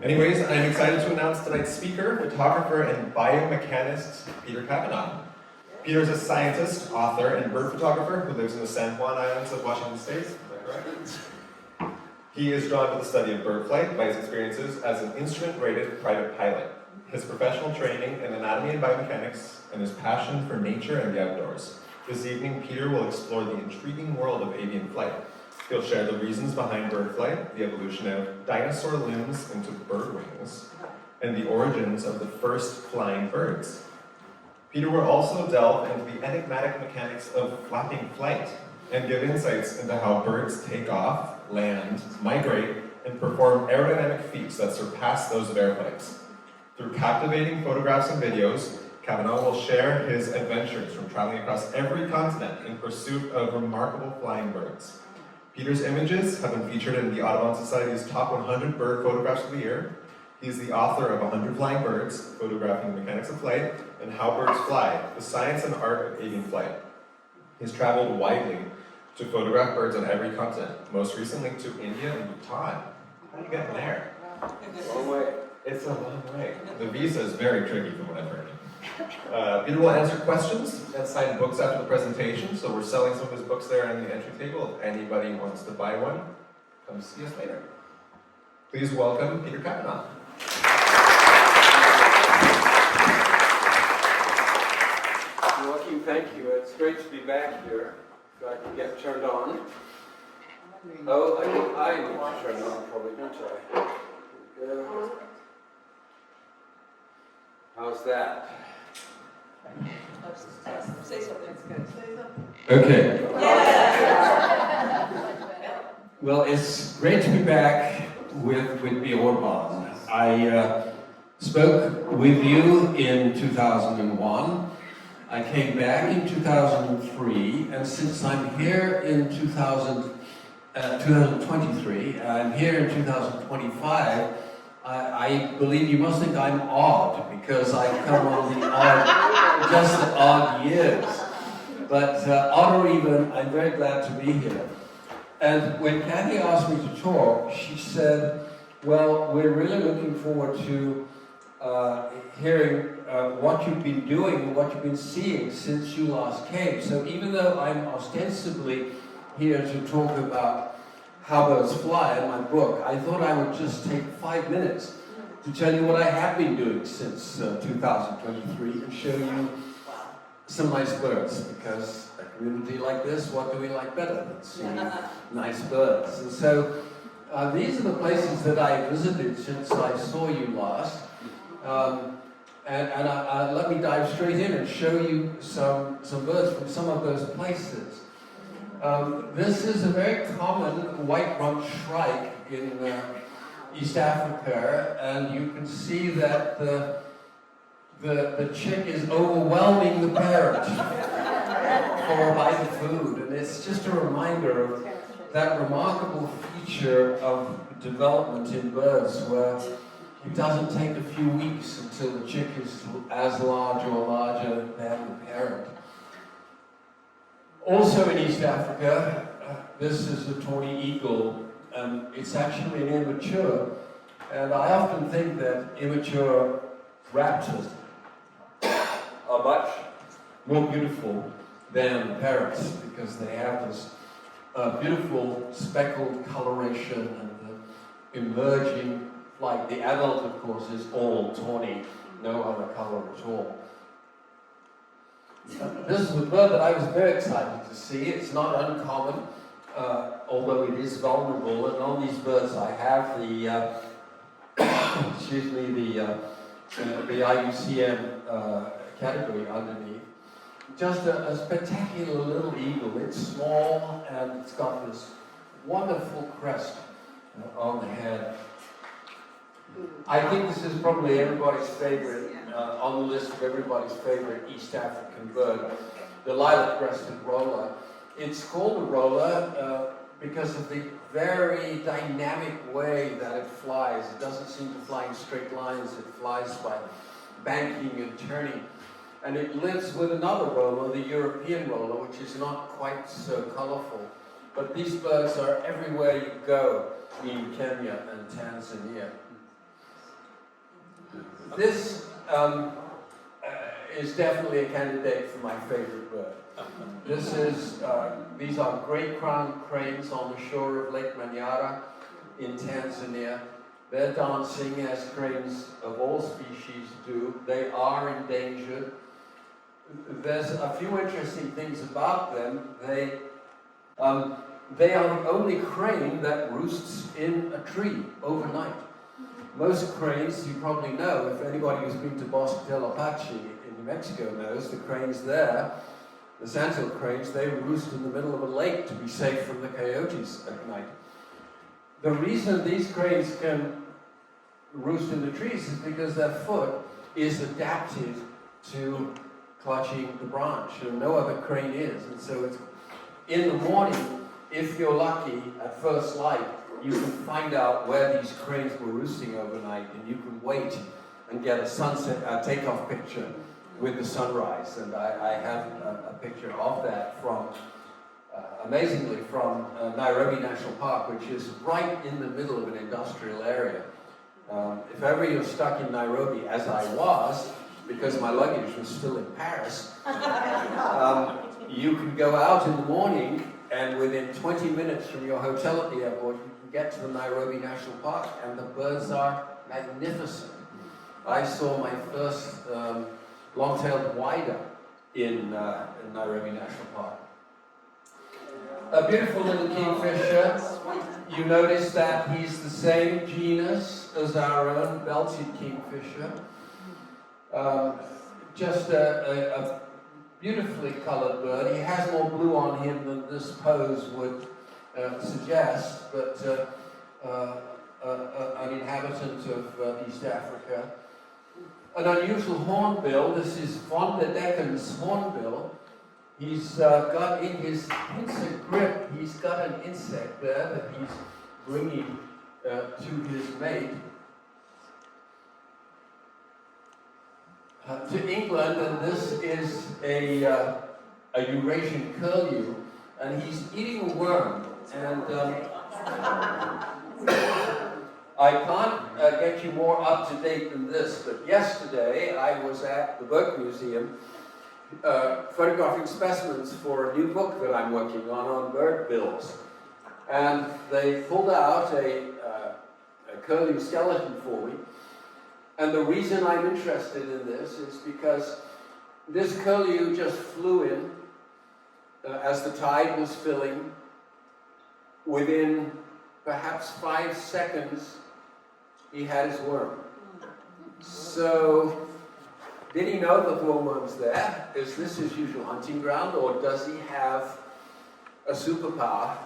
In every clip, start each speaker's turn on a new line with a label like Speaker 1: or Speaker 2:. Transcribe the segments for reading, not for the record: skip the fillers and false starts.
Speaker 1: Anyways, I'm excited to announce tonight's speaker, photographer, and biomechanist, Peter Cavanagh. Peter is a scientist, author, and bird photographer who lives in the San Juan Islands of Washington State. Is that correct? He is drawn to the study of bird flight by his experiences as an instrument-rated private pilot, his professional training in anatomy and biomechanics, and his passion for nature and the outdoors. This evening, Peter will explore the intriguing world of avian flight. He'll share the reasons behind bird flight, the evolution of dinosaur limbs into bird wings, and the origins of the first flying birds. Peter will also delve into the enigmatic mechanics of flapping flight and give insights into how birds take off, land, migrate, and perform aerodynamic feats that surpass those of airplanes. Through captivating photographs and videos, Cavanagh will share his adventures from traveling across every continent in pursuit of remarkable flying birds. Peter's images have been featured in the Audubon Society's top 100 bird photographs of the year. He is the author of 100 Flying Birds, Photographing the Mechanics of Flight, and How Birds Fly, the Science and Art of Avian Flight. He's traveled widely to photograph birds on every continent, most recently to India and Bhutan. How do you get there?
Speaker 2: Long way.
Speaker 1: It's a long way. The visa is very tricky from what I've heard. Peter will answer questions and sign books after the presentation, so we're selling some of his books there on the entry table. If anybody wants to buy one, come see us later. Please welcome Peter Cavanagh.
Speaker 2: Joaquin, thank you. It's great to be back here. If I can get turned on. Oh, I think I need to turn it on probably, don't I? Here we go. How's that?
Speaker 3: Say something. Say something.
Speaker 2: Okay.
Speaker 3: Yeah.
Speaker 2: Well, it's great to be back with Whidbey Audubon. I spoke with you in 2001. I came back in 2003, and since I'm here in 2023, I'm here in 2025, I believe you must think I'm odd, because I come on just the odd years. But odd or even, I'm very glad to be here. And when Kathy asked me to talk, she said, well, we're really looking forward to hearing what you've been doing, what you've been seeing since you last came. So even though I'm ostensibly here to talk about How Birds Fly in my book, I thought I would just take 5 minutes to tell you what I have been doing since 2023 and show you some nice birds, because a community like this, what do we like better than seeing nice birds? And so these are the places that I visited since I saw you last. And let me dive straight in and show you some birds from some of those places. This is a very common white-rumped shrike in East Africa, and you can see that the chick is overwhelming the parent for a bite of food, and it's just a reminder of that remarkable feature of development in birds, where it doesn't take a few weeks until the chick is as large or larger than the parent. Also in East Africa, this is a tawny eagle. It's actually an immature, and I often think that immature raptors are much more beautiful than the parrots, because they have this beautiful speckled coloration and the emerging, like the adult, of course, is all tawny, no other color at all. This is a bird that I was very excited to see. It's not uncommon, although it is vulnerable. And on these birds, I have the the IUCN category underneath. Just a spectacular little eagle. It's small and it's got this wonderful crest on the head. I think this is probably everybody's favorite, on the list of everybody's favorite East African bird, the lilac-breasted roller. It's called a roller because of the very dynamic way that it flies. It doesn't seem to fly in straight lines. It flies by banking and turning. And it lives with another roller, the European roller, which is not quite so colorful. But these birds are everywhere you go in Kenya and Tanzania. This is definitely a candidate for my favorite bird. These are great crowned cranes on the shore of Lake Manyara in Tanzania. They're dancing as cranes of all species do. They are endangered. There's a few interesting things about them. They are the only crane that roosts in a tree overnight. Most cranes, you probably know, if anybody who's been to Bosque del Apache in New Mexico knows, the cranes there, the sandhill cranes, they roost in the middle of a lake to be safe from the coyotes at night. The reason these cranes can roost in the trees is because their foot is adapted to clutching the branch, and no other crane is. And so it's in the morning, if you're lucky, at first light, you can find out where these cranes were roosting overnight, and you can wait and get a sunset, takeoff picture with the sunrise. And I have a picture of that from, amazingly, from Nairobi National Park, which is right in the middle of an industrial area. If ever you're stuck in Nairobi, as I was, because my luggage was still in Paris, you can go out in the morning, and within 20 minutes from your hotel at the airport, you can get to the Nairobi National Park, and the birds are magnificent. I saw my first long-tailed whider in Nairobi National Park. A beautiful little kingfisher. You notice that he's the same genus as our own belted kingfisher. Just a beautifully colored bird. He has more blue on him than this pose would suggest, but an inhabitant of East Africa. An unusual hornbill. This is Von der Decken's hornbill. He's got in his insect grip, he's got an insect there that he's bringing to his mate. To England, and this is a Eurasian curlew, and he's eating a worm. And I can't get you more up to date than this, but yesterday I was at the Bird Museum photographing specimens for a new book that I'm working on bird bills. And they pulled out a curlew skeleton for me. And the reason I'm interested in this is because this curlew just flew in as the tide was filling. Within perhaps 5 seconds, he had his worm. So, did he know that the worm was there? Is this his usual hunting ground, or does he have a superpower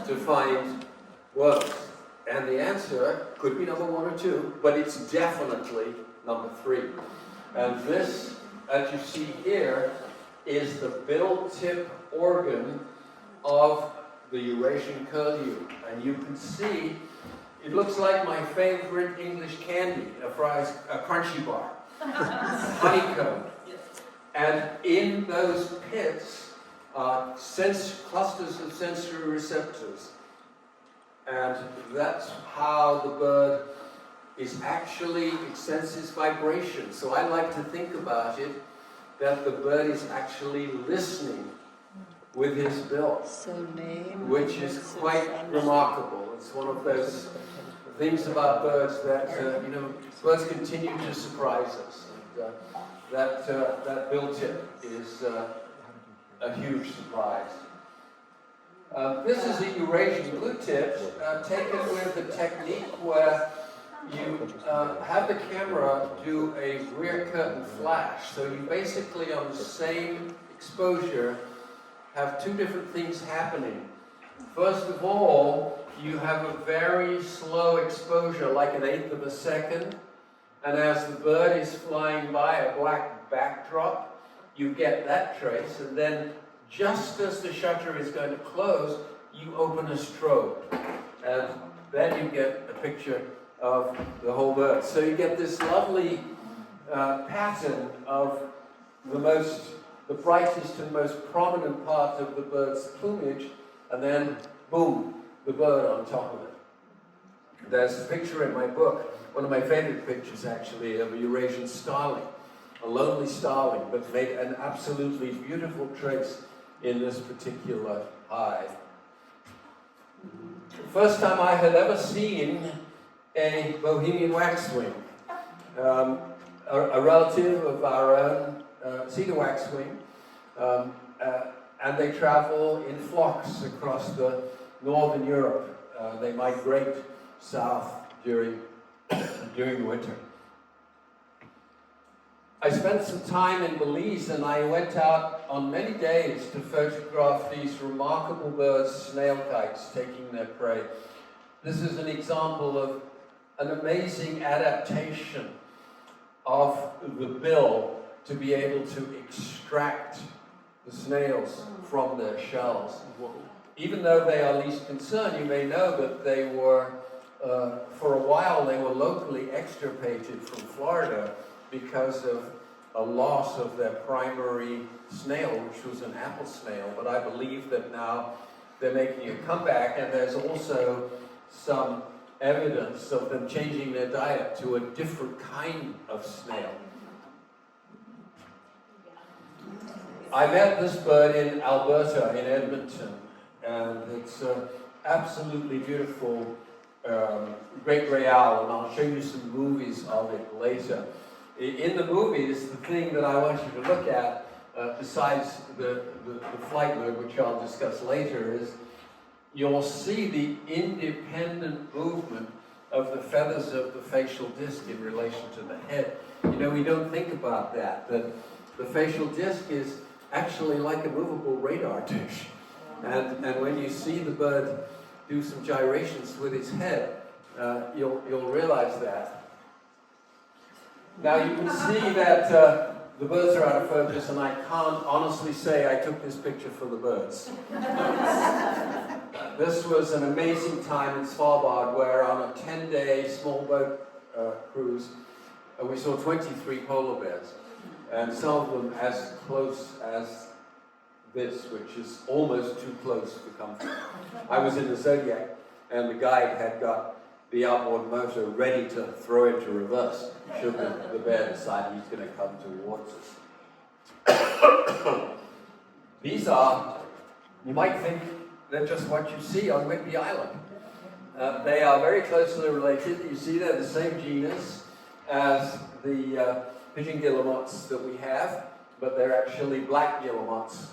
Speaker 2: to find worms? And the answer could be number 1 or 2, but it's definitely number 3. And this, as you see here, is the bill tip organ of the Eurasian curlew. And you can see, it looks like my favorite English candy, a crunchy bar, honeycomb. And in those pits are clusters of sensory receptors. And that's how the bird is actually, it senses vibration. So I like to think about it, that the bird is actually listening with his bill, which is quite remarkable. It's one of those things about birds that, birds continue to surprise us. And that bill tip is a huge surprise. This is a Eurasian blue tip taken with a technique where you have the camera do a rear curtain flash. So you basically, on the same exposure, have 2 different things happening. First of all, you have a very slow exposure, like 1/8 of a second, and as the bird is flying by a black backdrop, you get that trace, and then just as the shutter is going to close, you open a strobe, and then you get a picture of the whole bird. So you get this lovely pattern of the brightest and most prominent part of the bird's plumage, and then boom, the bird on top of it. There's a picture in my book, one of my favorite pictures actually, of a Eurasian starling, a lonely starling, but made an absolutely beautiful trace in this particular hive. First time I had ever seen a Bohemian waxwing, a relative of our own cedar waxwing, and they travel in flocks across northern Europe. They migrate south during the winter. I spent some time in Belize, and I went out on many days to photograph these remarkable birds, snail kites, taking their prey. This is an example of an amazing adaptation of the bill to be able to extract the snails from their shells. Even though they are least concern, you may know that they were, for a while, they were locally extirpated from Florida because of a loss of their primary snail, which was an apple snail. But I believe that now they're making a comeback, and there's also some evidence of them changing their diet to a different kind of snail. I met this bird in Alberta, in Edmonton, and it's an absolutely beautiful great gray owl, and I'll show you some movies of it later. In the movies, the thing that I want you to look at, besides the flight mode, which I'll discuss later, is you'll see the independent movement of the feathers of the facial disc in relation to the head. You know, we don't think about that the facial disc is actually like a movable radar dish. And when you see the bird do some gyrations with its head, you'll realize that. Now you can see that the birds are out of focus, and I can't honestly say I took this picture for the birds. This was an amazing time in Svalbard, where on a 10-day small boat cruise, we saw 23 polar bears, and some of them as close as this, which is almost too close for comfort. I was in the Zodiac, and the guide had got the outboard motor ready to throw into reverse should the bear decide he's going to come towards us. These are, you might think, they're just what you see on Whidbey Island. They are very closely related. You see they're the same genus as the pigeon guillemots that we have, but they're actually black guillemots,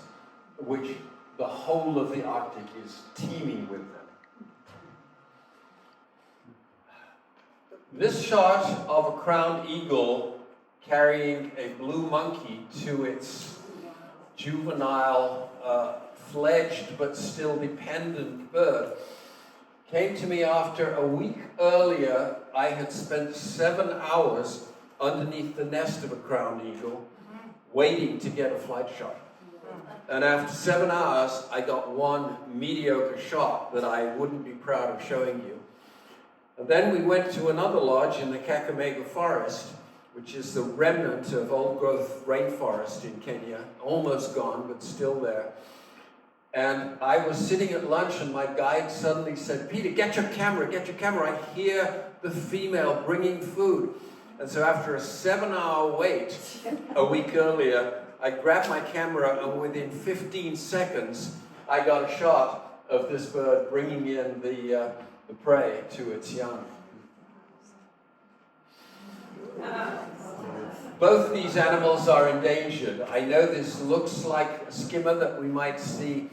Speaker 2: which the whole of the Arctic is teeming with them. This shot of a crowned eagle carrying a blue monkey to its juvenile, fledged but still dependent bird came to me after a week earlier I had spent 7 hours underneath the nest of a crowned eagle waiting to get a flight shot. And after 7 hours, I got one mediocre shot that I wouldn't be proud of showing you. And then we went to another lodge in the Kakamega forest, which is the remnant of old-growth rainforest in Kenya, almost gone, but still there. And I was sitting at lunch, and my guide suddenly said, "Peter, get your camera, I hear the female bringing food." And so after a 7-hour wait, a week earlier, I grabbed my camera, and within 15 seconds, I got a shot of this bird bringing in the prey to its young. Both of these animals are endangered. I know this looks like a skimmer that we might see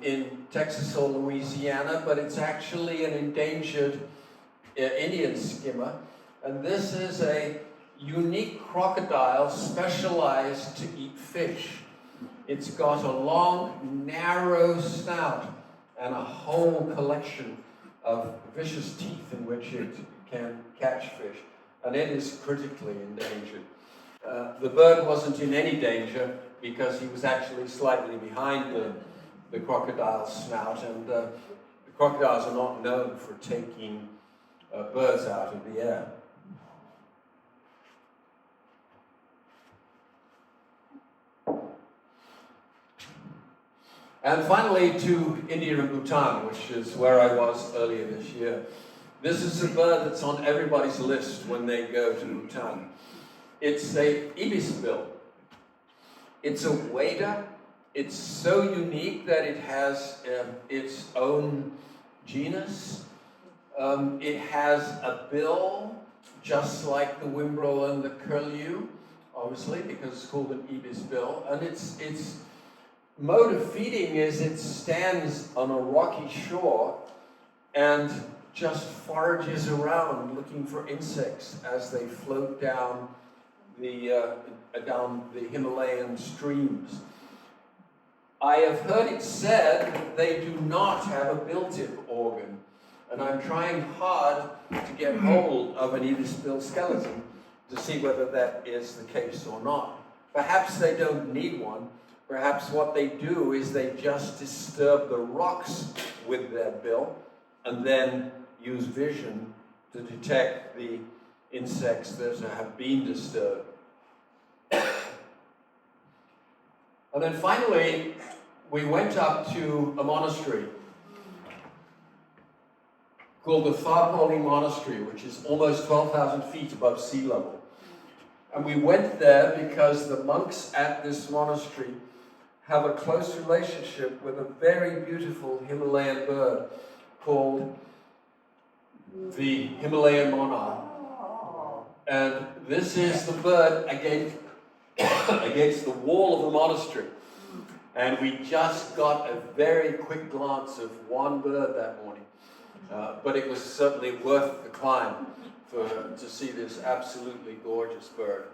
Speaker 2: in Texas or Louisiana, but it's actually an endangered Indian skimmer. And this is a unique crocodile specialized to eat fish. It's got a long, narrow snout and a whole collection of vicious teeth in which it can catch fish, and it is critically endangered. The bird wasn't in any danger because he was actually slightly behind the crocodile's snout, and the crocodiles are not known for taking birds out of the air. And finally to India and Bhutan, which is where I was earlier this year. This is a bird that's on everybody's list when they go to Bhutan. It's a ibisbill. It's a wader. It's so unique that it has its own genus. It has a bill just like the whimbrel and the curlew, obviously, because it's called an ibisbill. And its mode of feeding is it stands on a rocky shore and just forages around looking for insects as they float down the Himalayan streams. I have heard it said that they do not have a built-in organ, and I'm trying hard to get hold of an ibisbill skeleton to see whether that is the case or not. Perhaps they don't need one. Perhaps what they do is they just disturb the rocks with their bill and then use vision to detect the insects that have been disturbed. And then finally, we went up to a monastery called the Tharpoli Monastery, which is almost 12,000 feet above sea level. And we went there because the monks at this monastery have a close relationship with a very beautiful Himalayan bird called the Himalayan monarch. And this is the bird against the wall of the monastery. And we just got a very quick glance of one bird that morning. But it was certainly worth the climb to see this absolutely gorgeous bird.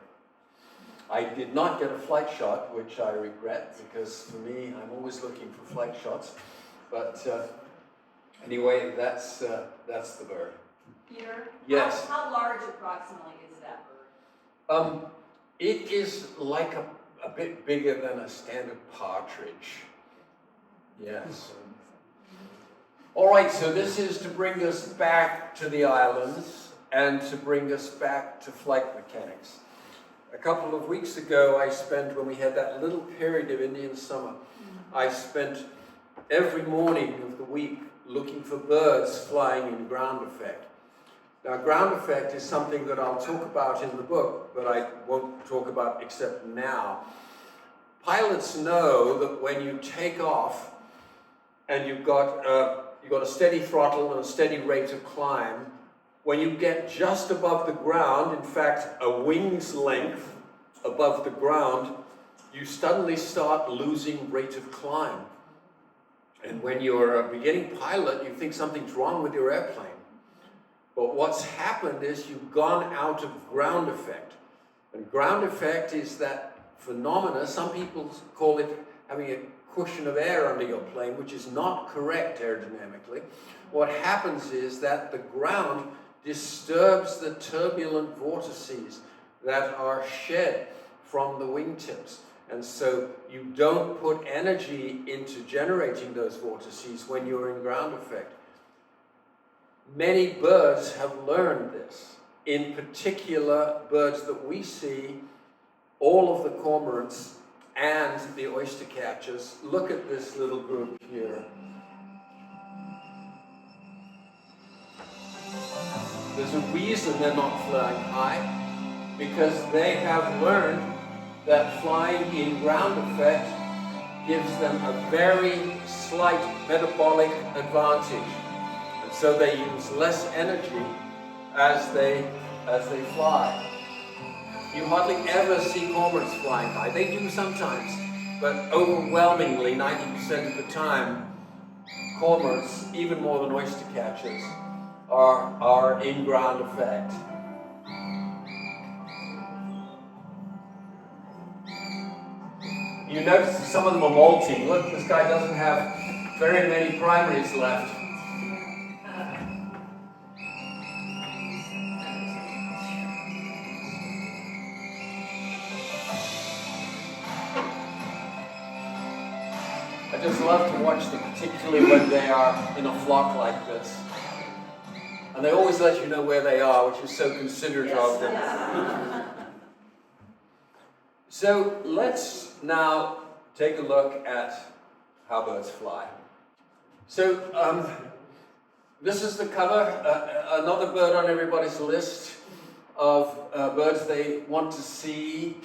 Speaker 2: I did not get a flight shot, which I regret, because for me, I'm always looking for flight shots. But anyway, that's the bird.
Speaker 4: Peter?
Speaker 2: Yes?
Speaker 4: How large approximately is that bird?
Speaker 2: It is like a bit bigger than a standard partridge. Yes. All right, so this is to bring us back to the islands and to bring us back to flight mechanics. A couple of weeks ago, when we had that little period of Indian summer, I spent every morning of the week looking for birds flying in ground effect. Now, ground effect is something that I'll talk about in the book, but I won't talk about except now. Pilots know that when you take off and you've got a steady throttle and a steady rate of climb, when you get just above the ground, in fact, a wing's length above the ground, you suddenly start losing rate of climb. And when you're a beginning pilot, you think something's wrong with your airplane. But what's happened is you've gone out of ground effect. And ground effect is that phenomena, some people call it having a cushion of air under your plane, which is not correct aerodynamically. What happens is that the ground disturbs the turbulent vortices that are shed from the wingtips. And so you don't put energy into generating those vortices when you're in ground effect. Many birds have learned this. In particular, birds that we see, all of the cormorants and the oyster catchers. Look at this little group here. There's a reason they're not flying high, because they have learned that flying in ground effect gives them a very slight metabolic advantage. And so they use less energy as they fly. You hardly ever see cormorants flying high. They do sometimes, but overwhelmingly, 90% of the time, cormorants, even more than oyster catchers, are in ground effect. You notice some of them are molting. Look, this guy doesn't have very many primaries left. I just love to watch them, particularly when they are in a flock like this. And they always let you know where they are, which is so considerate of them. So let's now take a look at how birds fly. So This is the cover, another bird on everybody's list of birds they want to see,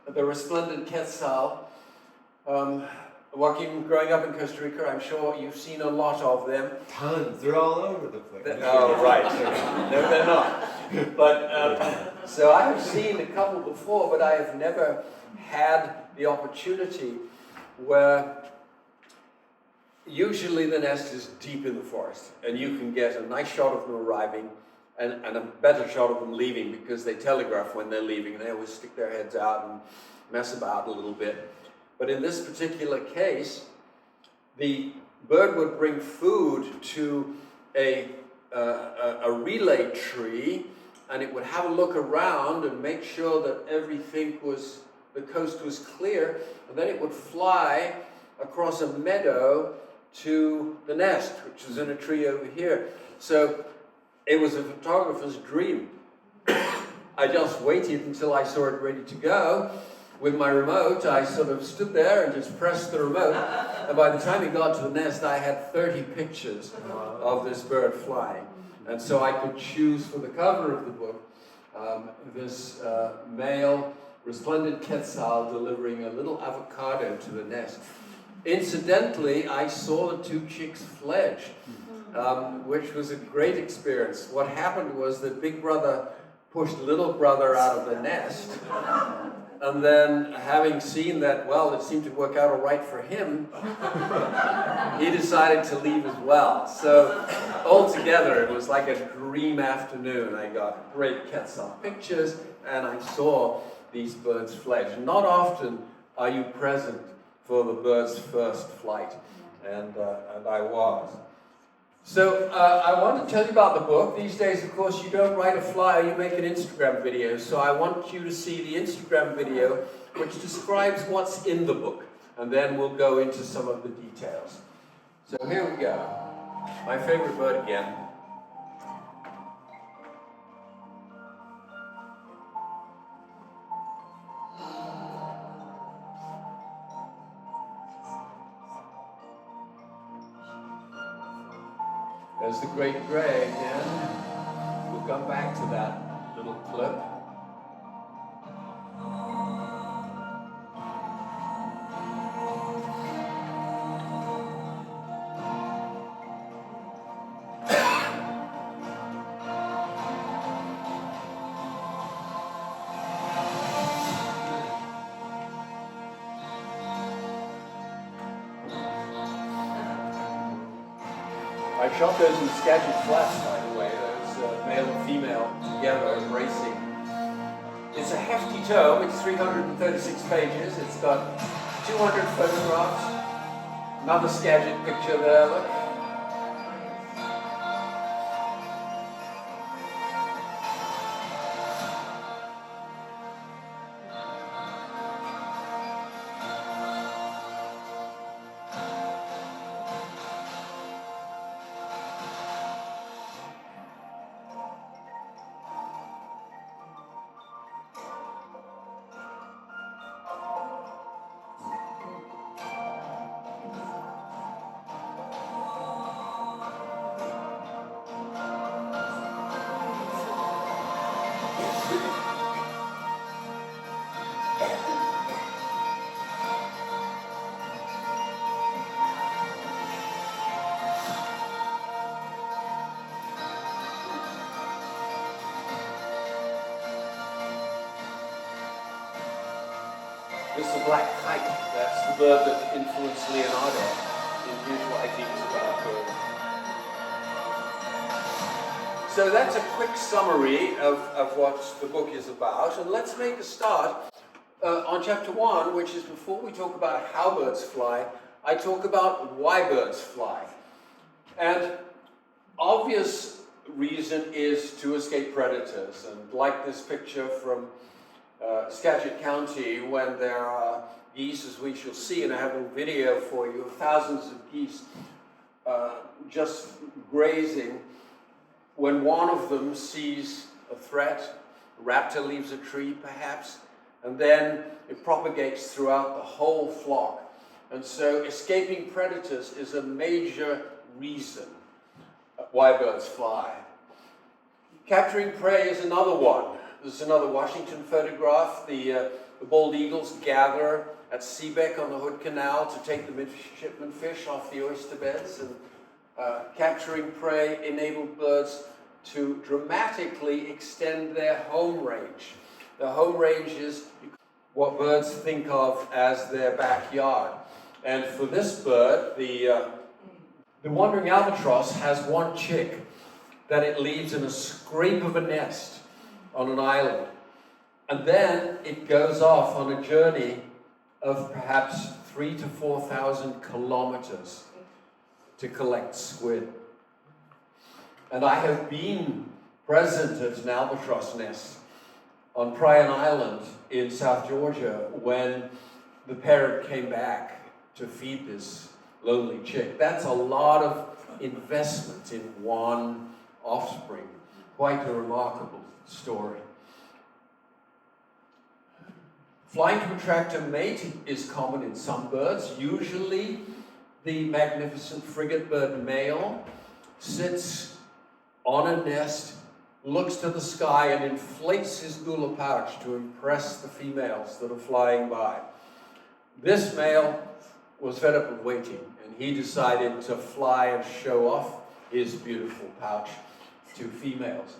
Speaker 2: the resplendent quetzal. Joaquin, growing up in Costa Rica, I'm sure you've seen a lot of them.
Speaker 1: Tons. They're all over the place.
Speaker 2: Oh, right. No, they're not. But, so I have seen a couple before, but I have never had the opportunity where usually the nest is deep in the forest, and you can get a nice shot of them arriving and a better shot of them leaving, because they telegraph when they're leaving. They always stick their heads out and mess about a little bit. But in this particular case, the bird would bring food to a relay tree, and it would have a look around and make sure that the coast was clear, and then it would fly across a meadow to the nest, which is in a tree over here. So it was a photographer's dream. I just waited until I saw it ready to go. With my remote, I sort of stood there and just pressed the remote, and by the time it got to the nest, I had 30 pictures of this bird flying. And so I could choose for the cover of the book this male resplendent quetzal delivering a little avocado to the nest. Incidentally, I saw the 2 chicks fledge, which was a great experience. What happened was that Big Brother pushed Little Brother out of the nest, and then, having seen that, well, it seemed to work out all right for him, he decided to leave as well. So, altogether, it was like a dream afternoon. I got great quetzal pictures, and I saw these birds fledge. Not often are you present for the bird's first flight, and I was. So I want to tell you about the book. These days, of course, you don't write a flyer, you make an Instagram video. So I want you to see the Instagram video, which describes what's in the book, and then we'll go into some of the details. So here we go. My favorite bird again. There's the great gray again. We'll come back to that little clip. I shot those in Skagit Flats, by the way, those male and female together embracing. It's a hefty tome, it's 336 pages, it's got 200 photographs, another Skagit picture there, look. This is the black kite. That's the bird that influenced Leonardo in his writings about birds. So that's a quick summary of what the book is about. And let's make a start on chapter 1, which is before we talk about how birds fly, I talk about why birds fly. And obvious reason is to escape predators. And like this picture from Skagit County, when there are geese, as we shall see, and I have a video for you of thousands of geese just grazing. When one of them sees a threat, a raptor leaves a tree perhaps, and then it propagates throughout the whole flock. And so escaping predators is a major reason why birds fly. Capturing prey is another one. This is another Washington photograph. The bald eagles gather at Seebeck on the Hood Canal to take the midshipman fish off the oyster beds. And capturing prey enabled birds to dramatically extend their home range. The home range is what birds think of as their backyard. And for this bird, the wandering albatross has one chick that it leaves in a scrape of a nest on an island. And then it goes off on a journey of perhaps 3,000 to 4,000 kilometers to collect squid. And I have been present at an albatross nest on Pryan Island in South Georgia when the parent came back to feed this lonely chick. That's a lot of investment in one offspring. Quite a remarkable story. Flying to attract a mate is common in some birds. Usually the magnificent frigate bird male sits on a nest, looks to the sky and inflates his gula pouch to impress the females that are flying by. This male was fed up with waiting, and he decided to fly and show off his beautiful pouch to females.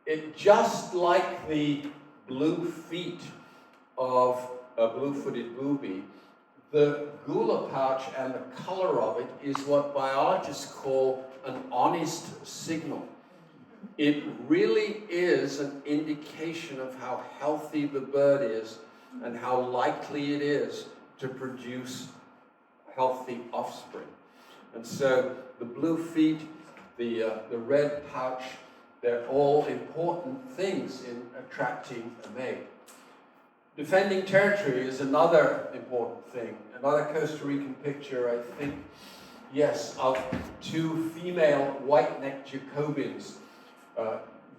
Speaker 2: It just like the blue feet of a blue-footed booby, the gula pouch and the color of it is what biologists call an honest signal. It really is an indication of how healthy the bird is and how likely it is to produce healthy offspring. And so the blue feet, the red pouch, they're all important things in attracting a mate. Defending territory is another important thing. Another Costa Rican picture, I think, yes, of two female white-necked Jacobins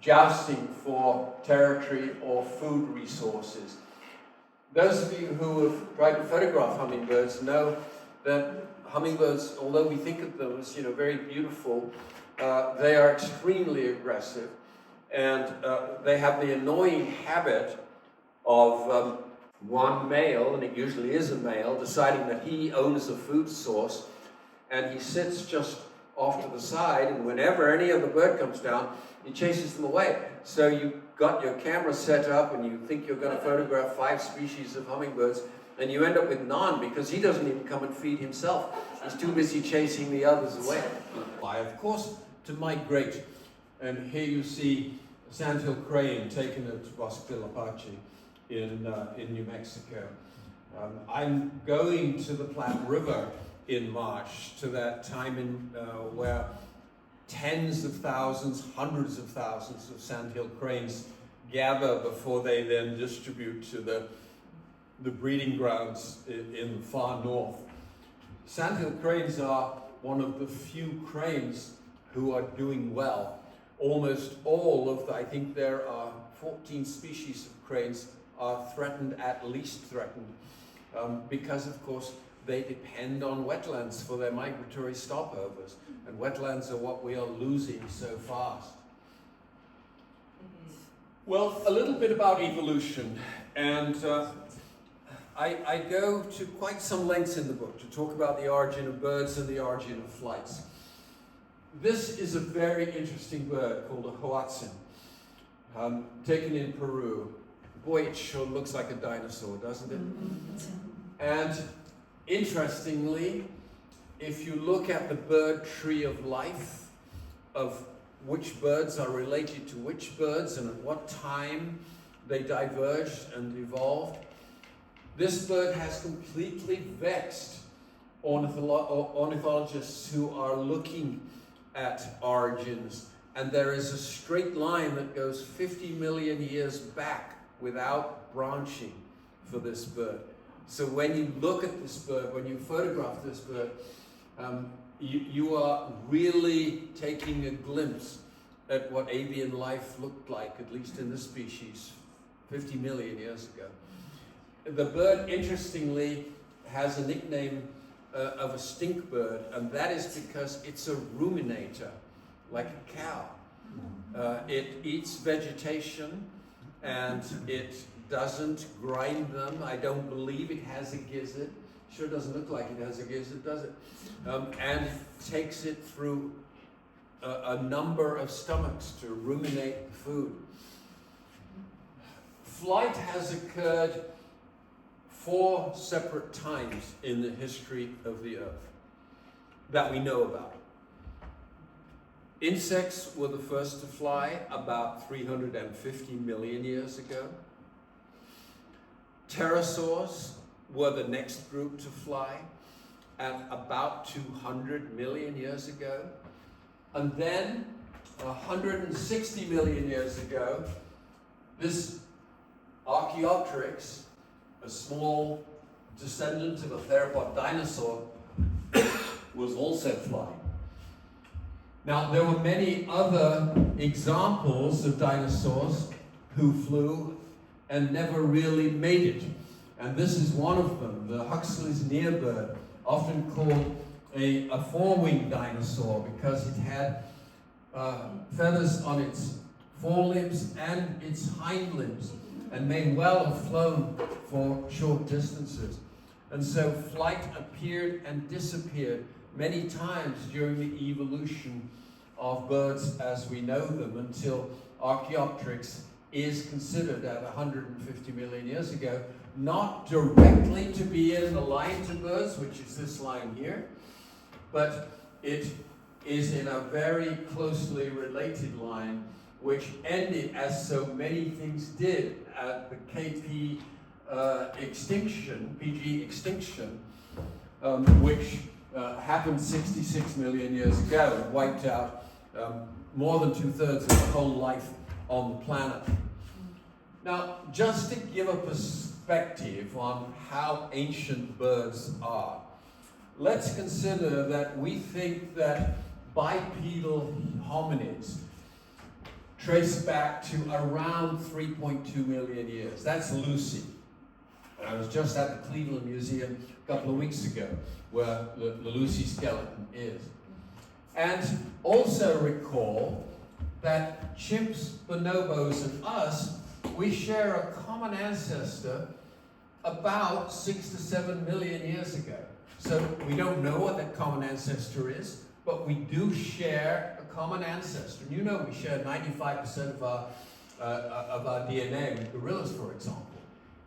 Speaker 2: jousting for territory or food resources. Those of you who have tried to photograph hummingbirds know that hummingbirds, although we think of them as very beautiful, they are extremely aggressive, and they have the annoying habit of one male, and it usually is a male, deciding that he owns a food source, and he sits just off to the side, and whenever any other bird comes down, he chases them away. So you've got your camera set up, and you think you're going to photograph 5 species of hummingbirds, and you end up with none because he doesn't even come and feed himself. He's too busy chasing the others away. Of course, to migrate, and here you see a sandhill crane taken at Bosque de la Pache in New Mexico. I'm going to the Platte River in March, to that time where tens of thousands, hundreds of thousands of sandhill cranes gather before they then distribute to the breeding grounds in the far north. Sandhill cranes are one of the few cranes who are doing well. Almost all of I think there are 14 species of cranes are threatened, at least threatened, because of course they depend on wetlands for their migratory stopovers, and wetlands are what we are losing so fast. Well, a little bit about evolution, and I go to quite some lengths in the book to talk about the origin of birds and the origin of flights. This is a very interesting bird called a hoatzin, taken in Peru. Boy, it sure looks like a dinosaur, doesn't it? And interestingly, if you look at the bird tree of life, of which birds are related to which birds and at what time they diverged and evolved, this bird has completely vexed ornithologists who are looking at origins. And there is a straight line that goes 50 million years back without branching for this bird. So when you look at this bird, when you photograph this bird, you are really taking a glimpse at what avian life looked like, at least in this species, 50 million years ago. The bird, interestingly, has a nickname of a stink bird, and that is because it's a ruminator. like a cow. It eats vegetation and it doesn't grind them. I don't believe it has a gizzard. Sure doesn't look like it has a gizzard, does it? And takes it through a number of stomachs to ruminate the food. Flight has occurred 4 separate times in the history of the Earth that we know about. Insects were the first to fly about 350 million years ago. Pterosaurs were the next group to fly at about 200 million years ago. And then 160 million years ago, this Archaeopteryx, a small descendant of a theropod dinosaur, was also flying. Now, there were many other examples of dinosaurs who flew and never really made it. And this is one of them, the Huxley's nearbird, often called a four-winged dinosaur because it had feathers on its forelimbs and its hind limbs, and may well have flown for short distances. And so flight appeared and disappeared many times during the evolution of birds as we know them, until Archaeopteryx is considered at 150 million years ago, not directly to be in the line to birds, which is this line here, but it is in a very closely related line, which ended, as so many things did, at the KP extinction, PG extinction, which happened 66 million years ago and wiped out more than 2/3 of the whole life on the planet. Now, just to give a perspective on how ancient birds are, let's consider that we think that bipedal hominids trace back to around 3.2 million years. That's Lucy. I was just at the Cleveland Museum a couple of weeks ago, where the Lucy skeleton is. And also recall that chimps, bonobos, and us, we share a common ancestor about 6 to 7 million years ago. So we don't know what that common ancestor is, but we do share a common ancestor. And you know we share 95% of our DNA with gorillas, for example.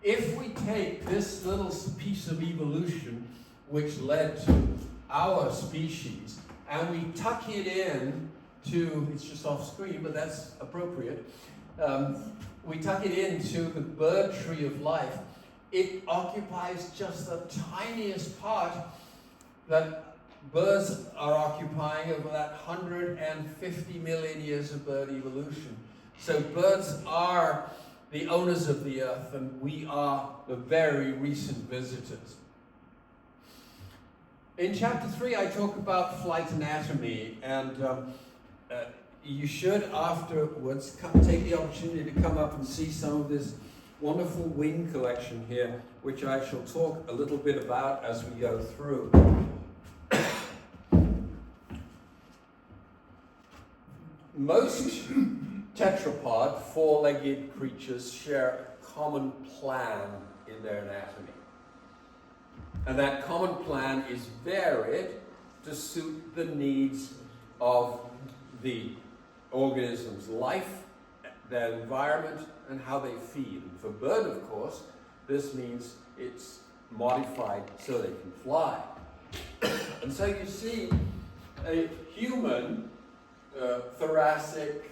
Speaker 2: If we take this little piece of evolution which led to our species, and we tuck it in to, it's just off screen, but that's appropriate, we tuck it into the bird tree of life, it occupies just the tiniest part that birds are occupying over that 150 million years of bird evolution. So birds are the owners of the earth, and we are the very recent visitors. In chapter 3, I talk about flight anatomy, and you should afterwards take the opportunity to come up and see some of this wonderful wing collection here, which I shall talk a little bit about as we go through. Most tetrapod, four-legged creatures share a common plan in their anatomy. And that common plan is varied to suit the needs of the organism's life, their environment, and how they feed. And for bird, of course, this means it's modified so they can fly. And so you see a human thoracic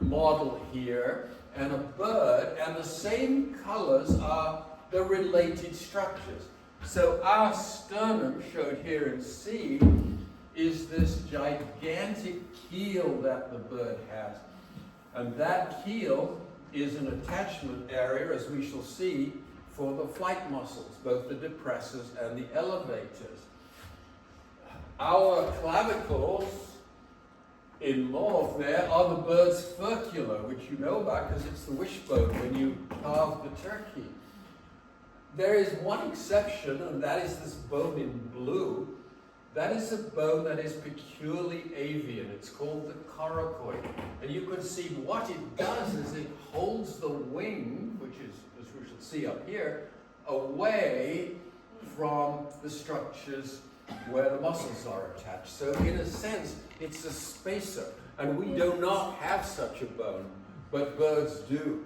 Speaker 2: model here, and a bird, and the same colors are the related structures. So our sternum, showed here in C, is this gigantic keel that the bird has. And that keel is an attachment area, as we shall see, for the flight muscles, both the depressors and the elevators. Our clavicles in morph there are the bird's furcula, which you know about because it's the wishbone when you carve the turkey. There is one exception, and that is this bone in blue, That is a bone that is peculiarly avian. It's called the coracoid. And you can see what it does is it holds the wing, which is, as we shall see up here, away from the structures where the muscles are attached. So in a sense, it's a spacer. And we do not have such a bone, but birds do.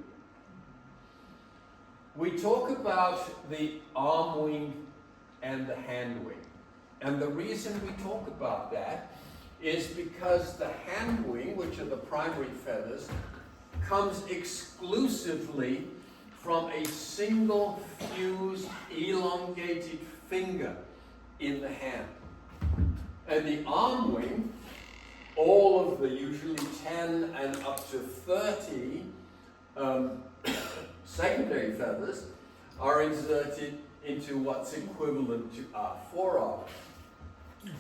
Speaker 2: We talk about the arm wing and the hand wing. And the reason we talk about that is because the hand wing, which are the primary feathers, comes exclusively from a single fused, elongated finger in the hand. And the arm wing, all of the usually 10 and up to 30 secondary feathers are inserted into what's equivalent to our forearm.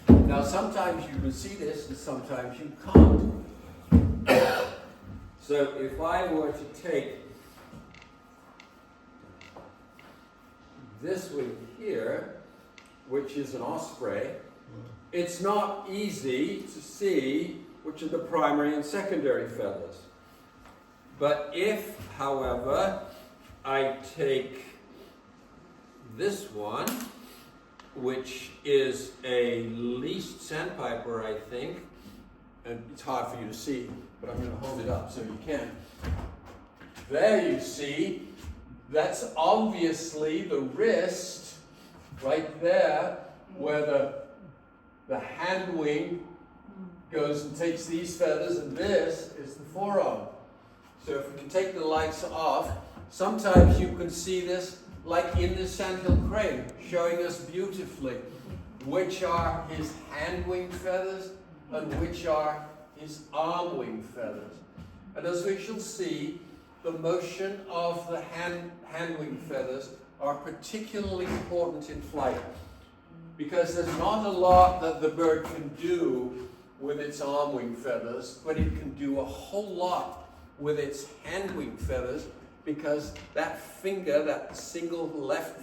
Speaker 2: Now sometimes you can see this and sometimes you can't. So if I were to take this wing here, which is an osprey, it's not easy to see which are the primary and secondary feathers. But if, however, I take this one, which is a least sandpiper, I think, and it's hard for you to see, but I'm going to hold it up so you can. There you see, that's obviously the wrist right there, where the hand wing goes and takes these feathers, and this is the forearm. So if we can take the lights off, sometimes you can see this like in the sandhill crane, showing us beautifully which are his hand wing feathers and which are his arm wing feathers. And as we shall see, the motion of the hand wing feathers are particularly important in flight, because there's not a lot that the bird can do with its arm wing feathers, but it can do a whole lot with its hand wing feathers, because that finger, that single left,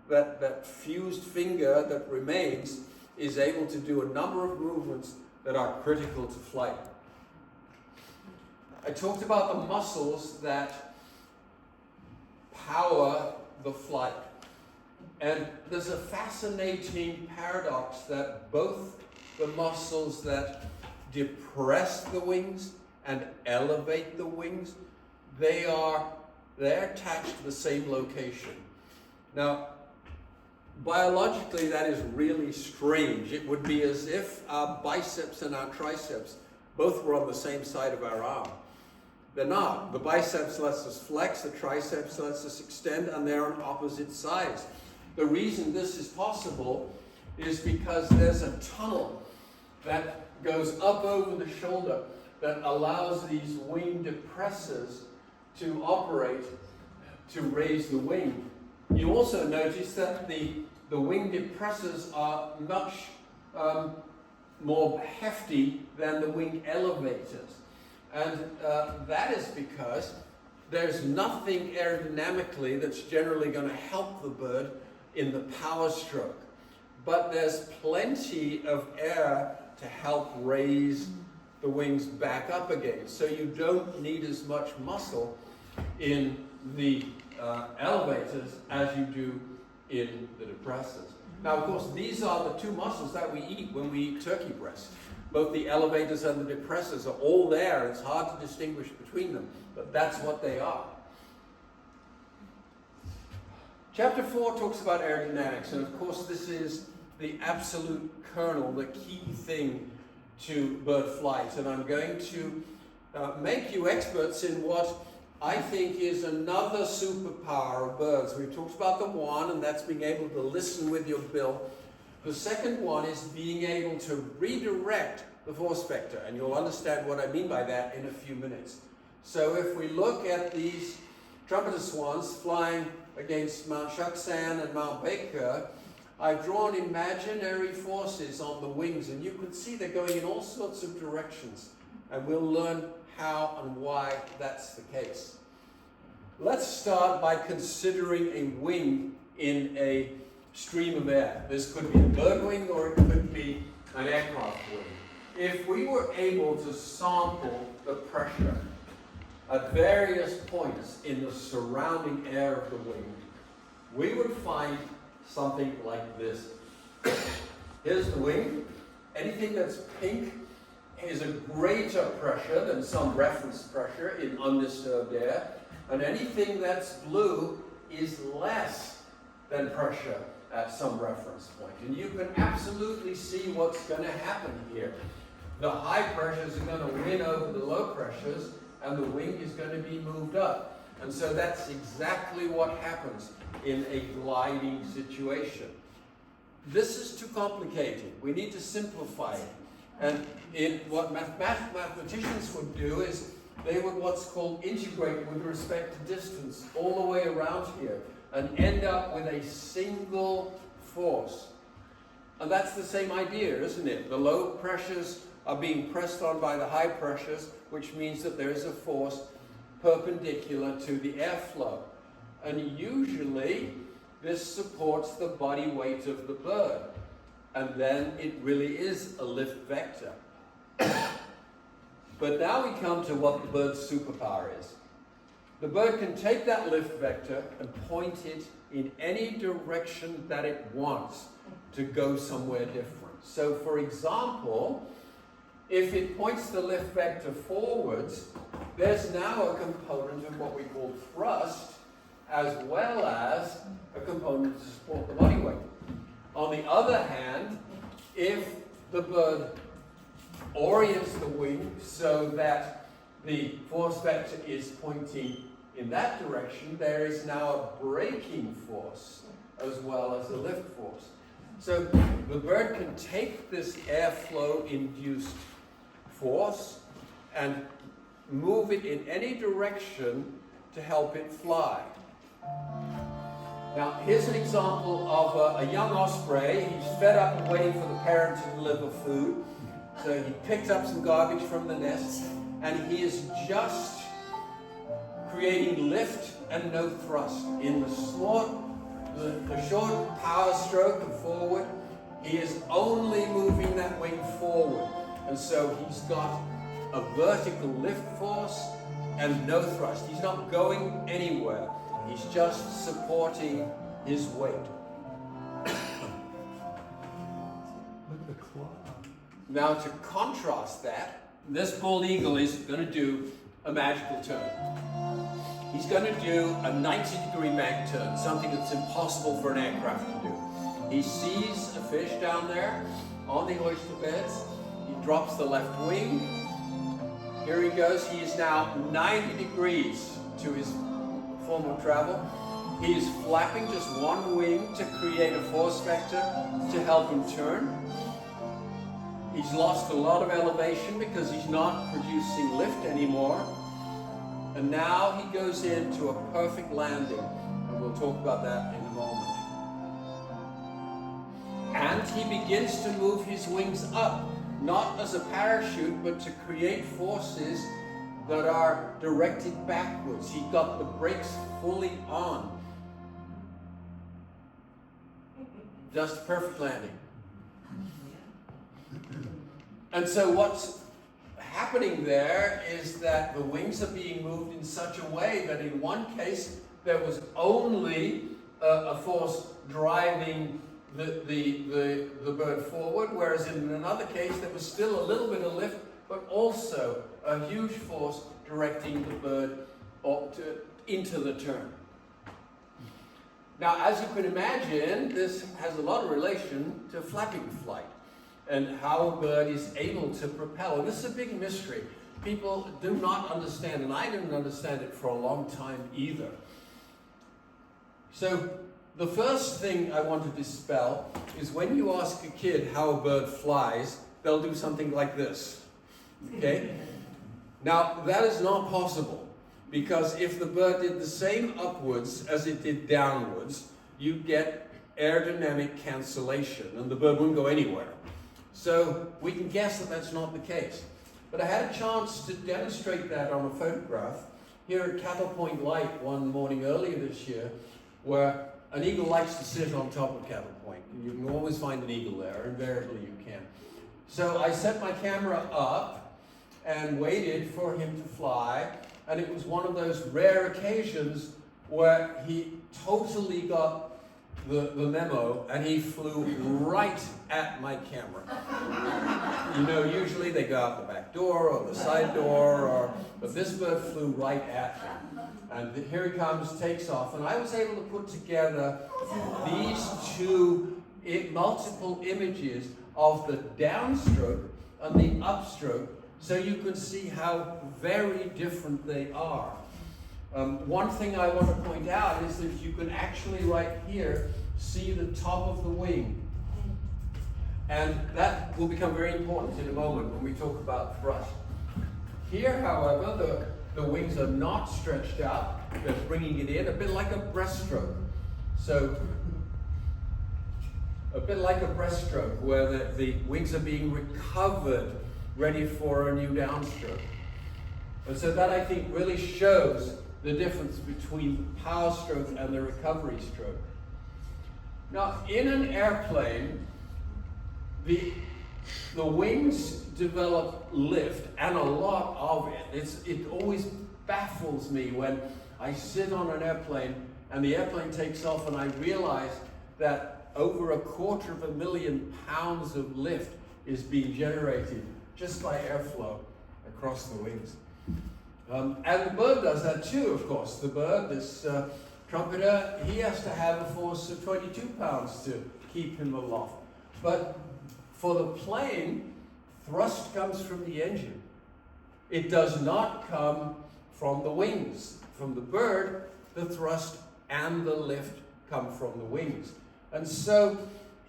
Speaker 2: that fused finger that remains, is able to do a number of movements that are critical to flight. I talked about the muscles that power the flight. And there's a fascinating paradox that both the muscles that depress the wings and elevate the wings, they're attached to the same location. Now, biologically, that is really strange. It would be as if our biceps and our triceps both were on the same side of our arm. They're not. The biceps lets us flex, the triceps lets us extend, and they're on opposite sides. The reason this is possible is because there's a tunnel that goes up over the shoulder that allows these wing depressors to operate to raise the wing. You also notice that the wing depressors are much more hefty than the wing elevators. And that is because there's nothing aerodynamically that's generally going to help the bird in the power stroke. But there's plenty of air to help raise the wings back up again. So you don't need as much muscle in the elevators as you do in the depressors. Now, of course, these are the two muscles that we eat when we eat turkey breast. Both the elevators and the depressors are all there. It's hard to distinguish between them, but that's what they are. Chapter 4 talks about aerodynamics, and of course this is the absolute kernel, the key thing to bird flight. And I'm going to make you experts in what I think is another superpower of birds. We've talked about the one, and that's being able to listen with your bill. The second one is being able to redirect the force vector, and you'll understand what I mean by that in a few minutes. So if we look at these trumpeter swans flying against Mount Shuksan and Mount Baker, I've drawn imaginary forces on the wings, and you can see they're going in all sorts of directions, and we'll learn how and why that's the case. Let's start by considering a wing in a stream of air. This could be a bird wing or it could be an aircraft wing. If we were able to sample the pressure at various points in the surrounding air of the wing, we would find something like this. Here's the wing. Anything that's pink is a greater pressure than some reference pressure in undisturbed air, and anything that's blue is less than pressure at some reference point. And you can absolutely see what's going to happen here. The high pressures are going to win over the low pressures, and the wing is going to be moved up. And so that's exactly what happens in a gliding situation. This is too complicated. We need to simplify it. And what mathematicians would do is they would what's called integrate with respect to distance all the way around here and end up with a single force. And that's the same idea, isn't it? The low pressures are being pressed on by the high pressures, which means that there is a force perpendicular to the airflow. And usually this supports the body weight of the bird. And then it really is a lift vector. But now we come to what the bird's superpower is. The bird can take that lift vector and point it in any direction that it wants to go somewhere different. So for example, if it points the lift vector forwards, there's now a component of what we call thrust, as well as a component to support the body weight. On the other hand, if the bird orients the wing so that the force vector is pointing in that direction, there is now a braking force as well as a lift force. So the bird can take this airflow-induced force and move it in any direction to help it fly. Now, here's an example of a young osprey. He's fed up and waiting for the parent to deliver food. So he picked up some garbage from the nest, and he is just creating lift and no thrust. In the short power stroke and forward, he is only moving that wing forward. And so he's got a vertical lift force and no thrust. He's not going anywhere. He's just supporting his weight.
Speaker 5: Look at the claw.
Speaker 2: Now to contrast that, this bald eagle is going to do a magical turn. He's going to do a 90-degree mag turn, something that's impossible for an aircraft to do. He sees a fish down there on the oyster beds. He drops the left wing. Here he goes. He is now 90 degrees to his form of travel. He is flapping just one wing to create a force vector to help him turn. He's lost a lot of elevation because he's not producing lift anymore. And now he goes into a perfect landing. And we'll talk about that in a moment. And he begins to move his wings up, not as a parachute, but to create forces that are directed backwards. He got the brakes fully on. Just a perfect landing. And so what's happening there is that the wings are being moved in such a way that in one case there was only a force driving the bird forward, whereas in another case there was still a little bit of lift, but also a huge force directing the bird into the turn. Now, as you can imagine, this has a lot of relation to flapping flight and how a bird is able to propel. And this is a big mystery. People do not understand, and I didn't understand it for a long time either. So the first thing I want to dispel is when you ask a kid how a bird flies, they'll do something like this. Okay? Now, that is not possible, because if the bird did the same upwards as it did downwards, you'd get aerodynamic cancellation, and the bird wouldn't go anywhere. So we can guess that that's not the case. But I had a chance to demonstrate that on a photograph here at Cattle Point Light one morning earlier this year, where an eagle likes to sit on top of Cattle Point. You can always find an eagle there, invariably you can. So I set my camera up and waited for him to fly, and it was one of those rare occasions where he totally got the memo, and he flew right at my camera. You know, usually they go out the back door or the side door, but this bird flew right at me. And here he comes, takes off, and I was able to put together these two multiple images of the downstroke and the upstroke, so you can see how very different they are. One thing I want to point out is that you can actually right here see the top of the wing. And that will become very important in a moment when we talk about thrust. Here, however, the wings are not stretched out. They're bringing it in, a bit like a breaststroke. So, a bit like a breaststroke, where the wings are being recovered, ready for a new downstroke. And so that, I think, really shows the difference between the power stroke and the recovery stroke. Now, in an airplane, the wings develop lift, and a lot of it. It always baffles me when I sit on an airplane and the airplane takes off and I realize that over 250,000 pounds of lift is being generated just by airflow across the wings. And the bird does that too, of course. The bird, this trumpeter, he has to have a force of 22 pounds to keep him aloft. But for the plane, thrust comes from the engine. It does not come from the wings. From the bird, the thrust and the lift come from the wings. And so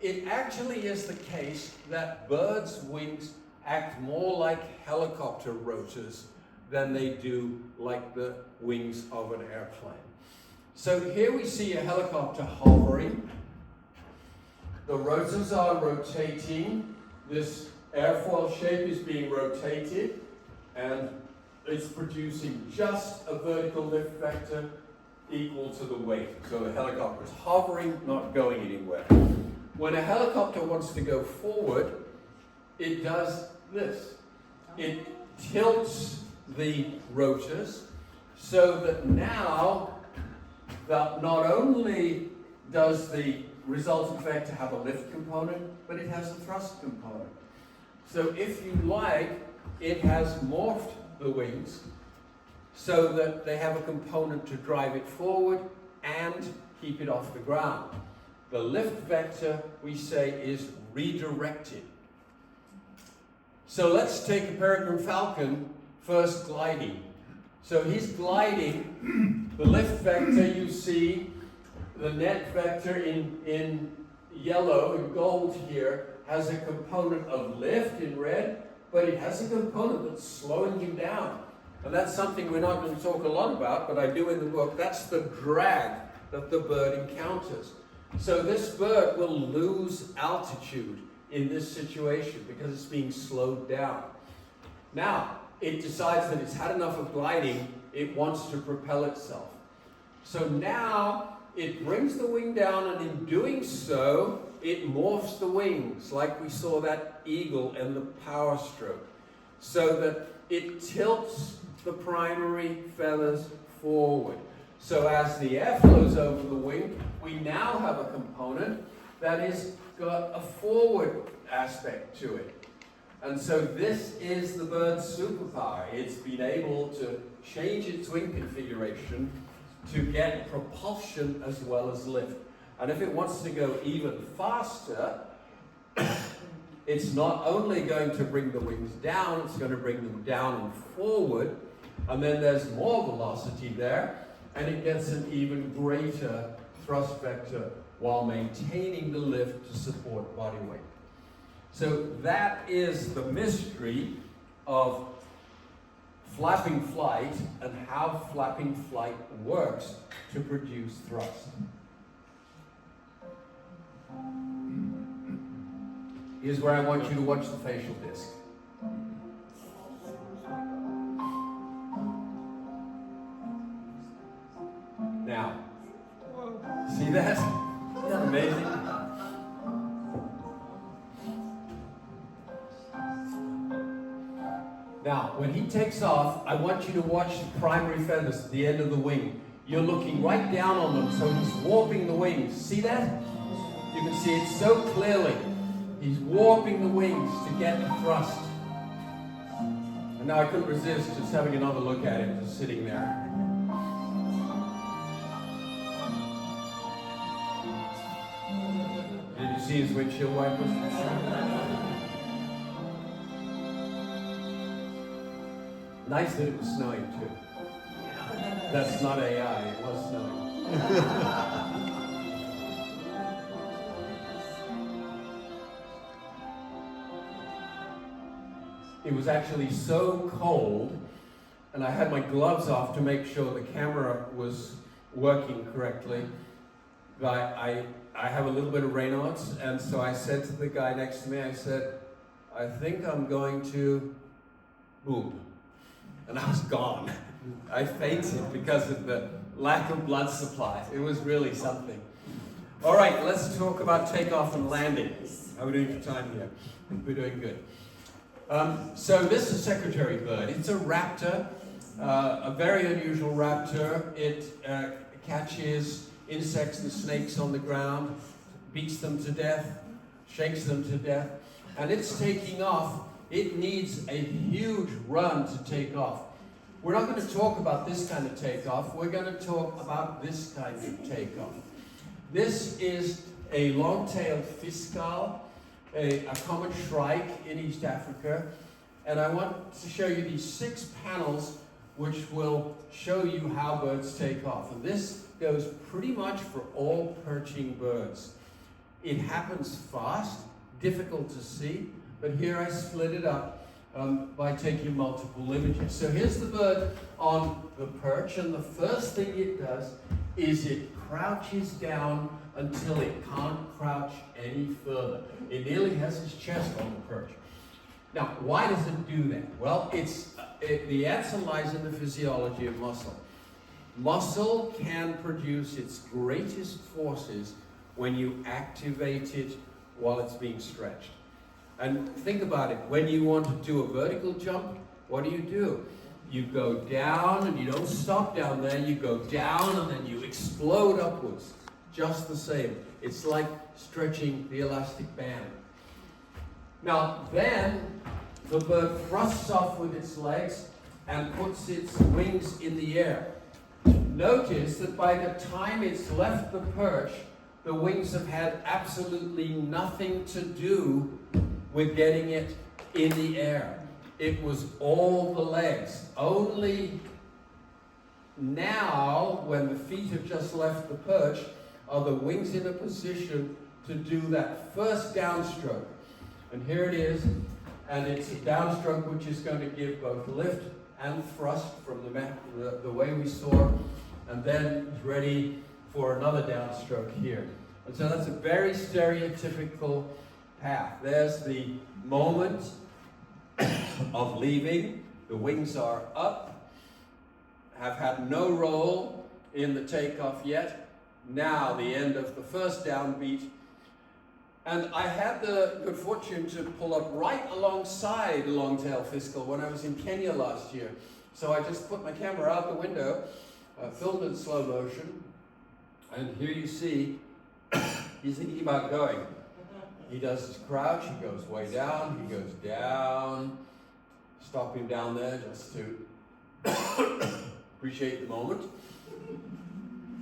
Speaker 2: it actually is the case that birds' wings act more like helicopter rotors than they do like the wings of an airplane. So here we see a helicopter hovering. The rotors are rotating. This airfoil shape is being rotated, and it's producing just a vertical lift vector equal to the weight. So the helicopter is hovering, not going anywhere. When a helicopter wants to go forward, it does this. It tilts the rotors so that now that not only does the resultant vector have a lift component, but it has a thrust component. So if you like, it has morphed the wings so that they have a component to drive it forward and keep it off the ground. The lift vector, we say, is redirected. So let's take a peregrine falcon first gliding. So he's gliding. The lift vector, you see, the net vector in yellow and gold here has a component of lift in red, but it has a component that's slowing him down. And that's something we're not going to talk a lot about, but I do in the book. That's the drag that the bird encounters. So this bird will lose altitude in this situation because it's being slowed down. Now, it decides that it's had enough of gliding, it wants to propel itself. So now, it brings the wing down, and in doing so, it morphs the wings, like we saw that eagle and the power stroke, so that it tilts the primary feathers forward. So as the air flows over the wing, we now have a component that has got a forward aspect to it. And so this is the bird's superpower. It's been able to change its wing configuration to get propulsion as well as lift. And if it wants to go even faster, it's not only going to bring the wings down, it's going to bring them down and forward, and then there's more velocity there, and it gets an even greater thrust vector while maintaining the lift to support body weight. So that is the mystery of flapping flight and how flapping flight works to produce thrust. Here's where I want you to watch the facial disc. Now, See that? Isn't that amazing? Now, when he takes off, I want you to watch the primary feathers at the end of the wing. You're looking right down on them, so he's warping the wings. See that? You can see it so clearly. He's warping the wings to get the thrust. And now I couldn't resist just having another look at him, just sitting there. Did you see his windshield wipers? Nice that it was snowing too. That's not AI, it was snowing. It was actually so cold, and I had my gloves off to make sure the camera was working correctly. But I have a little bit of Raynaud's, and so I said to the guy next to me, I said, I think I'm going to boom. And I was gone. I fainted because of the lack of blood supply. It was really something. All right, let's talk about takeoff and landing. How are we doing for time here? I think we're doing good. So this is a secretary bird. It's a raptor, a very unusual raptor. It catches insects and snakes on the ground, beats them to death, shakes them to death, and it's taking off. It needs a huge run to take off. We're not going to talk about this kind of takeoff. We're going to talk about this kind of takeoff. This is a long-tailed fiscal, a common shrike in East Africa. And I want to show you these 6 panels which will show you how birds take off. And this goes pretty much for all perching birds. It happens fast, difficult to see, but here I split it up by taking multiple images. So here's the bird on the perch, and the first thing it does is it crouches down until it can't crouch any further. It nearly has its chest on the perch. Now, why does it do that? Well, the answer lies in the physiology of muscle. Muscle can produce its greatest forces when you activate it while it's being stretched. And think about it, when you want to do a vertical jump, what do? You go down and you don't stop down there, you go down and then you explode upwards. Just the same. It's like stretching the elastic band. Now then, the bird thrusts off with its legs and puts its wings in the air. Notice that by the time it's left the perch, the wings have had absolutely nothing to do with getting it in the air. It was all the legs. Only now, when the feet have just left the perch, are the wings in a position to do that first downstroke. And here it is, and it's a downstroke which is going to give both lift and thrust from the way we saw, and then it's ready for another downstroke here. And so that's a very stereotypical path. There's the moment of leaving. The wings are up, have had no role in the takeoff yet. Now the end of the first downbeat. And I had the good fortune to pull up right alongside a long-tailed fiscal when I was in Kenya last year. So I just put my camera out the window, filmed in slow motion, and here you see he's thinking about going. He does his crouch, he goes way down, he goes down. Stop him down there just to appreciate the moment.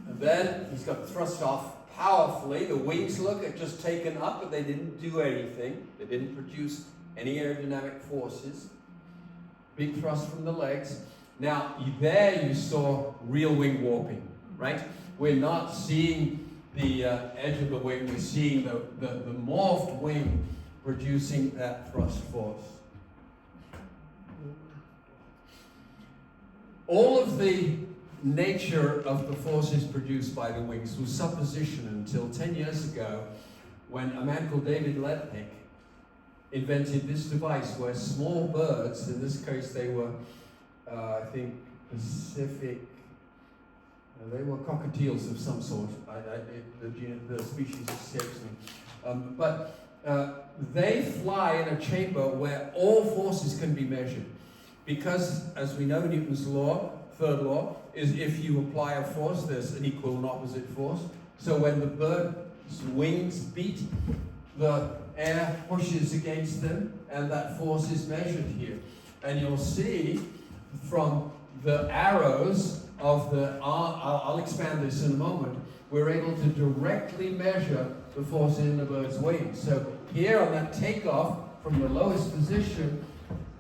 Speaker 2: And then he's got thrust off powerfully. The wings look are just taken up, but they didn't do anything. They didn't produce any aerodynamic forces. Big thrust from the legs. Now, there you saw real wing warping, right? We're not seeing the edge of the wing, we're seeing the morphed wing producing that thrust force. All of the nature of the forces produced by the wings was supposition until 10 years ago when a man called David Letnick invented this device where small birds, in this case they were, I think, Pacific They were cockatiels of some sort. The species escapes me. But they fly in a chamber where all forces can be measured. Because, as we know, Newton's law, third law, is if you apply a force, there's an equal and opposite force. So when the bird's wings beat, the air pushes against them, and that force is measured here. And you'll see from the arrows of the I'll expand this in a moment, we're able to directly measure the force in the bird's wings. So here on that takeoff from the lowest position,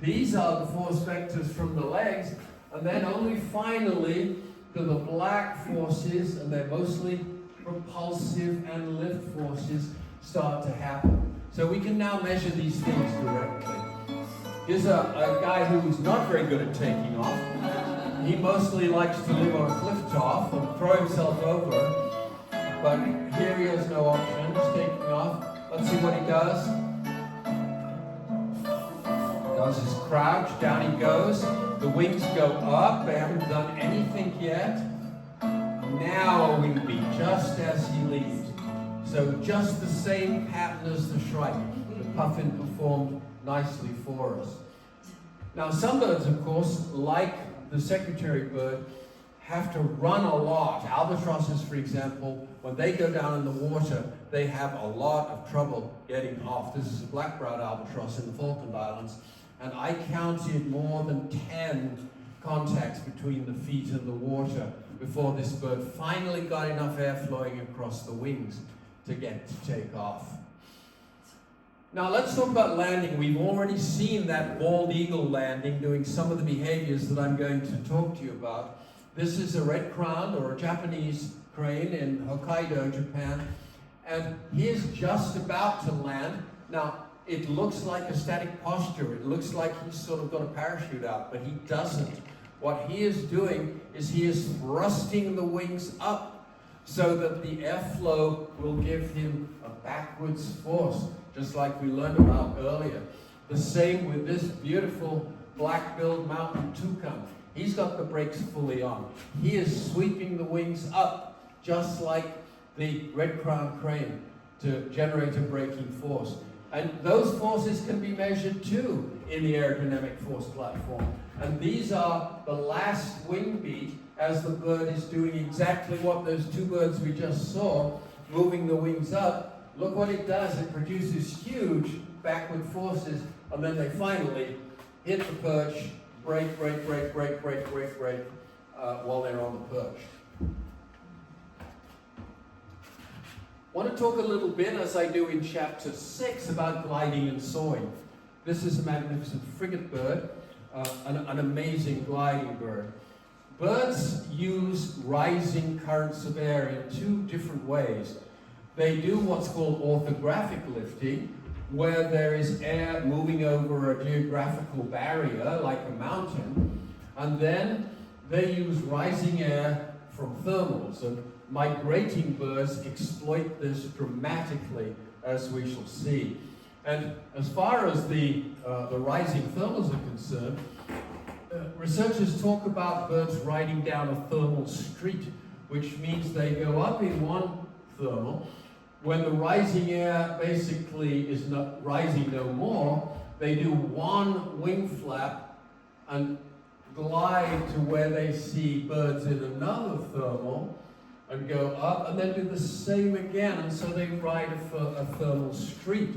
Speaker 2: these are the force vectors from the legs, and then only finally do the black forces, and they're mostly propulsive and lift forces, start to happen. So we can now measure these things directly. Here's a guy who's not very good at taking off. He mostly likes to live on a cliff top and throw himself over, but here he has no option. He's taking off. Let's see what he does. Does his crouch, down he goes. The wings go up, they haven't done anything yet. Now a wing beat, just as he leaves. So just the same pattern as the shrike. The puffin performed nicely for us. Now some birds, of course, like the secretary bird, have to run a lot. Albatrosses, for example, when they go down in the water, they have a lot of trouble getting off. This is a black-browed albatross in the Falkland Islands, and I counted more than 10 contacts between the feet and the water before this bird finally got enough air flowing across the wings to get to take off. Now let's talk about landing. We've already seen that bald eagle landing doing some of the behaviors that I'm going to talk to you about. This is a red-crowned or a Japanese crane in Hokkaido, Japan, and he is just about to land. Now, it looks like a static posture. It looks like he's sort of got a parachute out, but he doesn't. What he is doing is he is thrusting the wings up so that the airflow will give him a backwards force, just like we learned about earlier. The same with this beautiful black-billed mountain toucan. He's got the brakes fully on. He is sweeping the wings up, just like the red-crowned crane, to generate a braking force. And those forces can be measured too in the aerodynamic force platform. And these are the last wing beat as the bird is doing exactly what those two birds we just saw, moving the wings up. Look what it does. It produces huge backward forces, and then they finally hit the perch, brake, while they're on the perch. I want to talk a little bit, as I do in chapter 6, about gliding and soaring. This is a magnificent frigate bird, an amazing gliding bird. Birds use rising currents of air in two different ways. They do what's called orthographic lifting, where there is air moving over a geographical barrier, like a mountain, and then they use rising air from thermals, and migrating birds exploit this dramatically, as we shall see. And as far as the rising thermals are concerned, researchers talk about birds riding down a thermal street, which means they go up in one thermal. When the rising air basically is not rising no more, they do one wing flap and glide to where they see birds in another thermal and go up, and then do the same again, and so they ride a thermal street.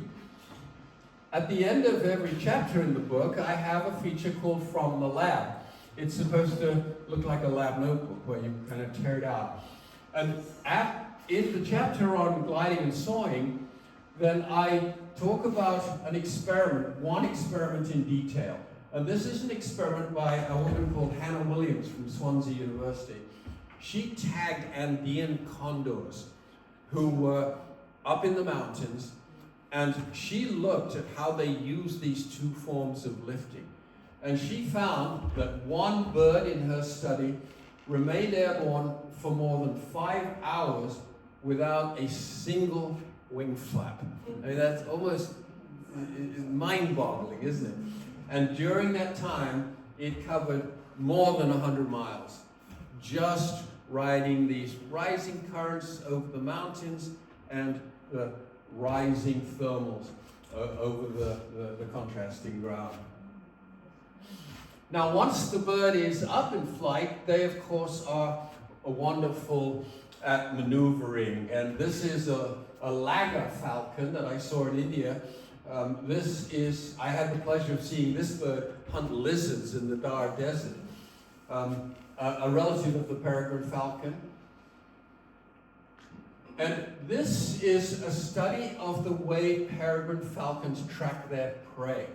Speaker 2: At the end of every chapter in the book, I have a feature called From the Lab. It's supposed to look like a lab notebook where you kind of tear it out. And in the chapter on gliding and soaring, then I talk about an experiment, one experiment in detail. And this is an experiment by a woman called Hannah Williams from Swansea University. She tagged Andean condors who were up in the mountains, and she looked at how they use these two forms of lifting. And she found that one bird in her study remained airborne for more than 5 hours without a single wing flap. I mean, that's almost mind-boggling, isn't it? And during that time, it covered more than 100 miles, just riding these rising currents over the mountains and the rising thermals over the contrasting ground. Now, once the bird is up in flight, they of course are wonderful at maneuvering, and this is a lagger falcon that I saw in India. I had the pleasure of seeing this bird hunt lizards in the Dar Desert, a relative of the peregrine falcon. And this is a study of the way peregrine falcons track their prey.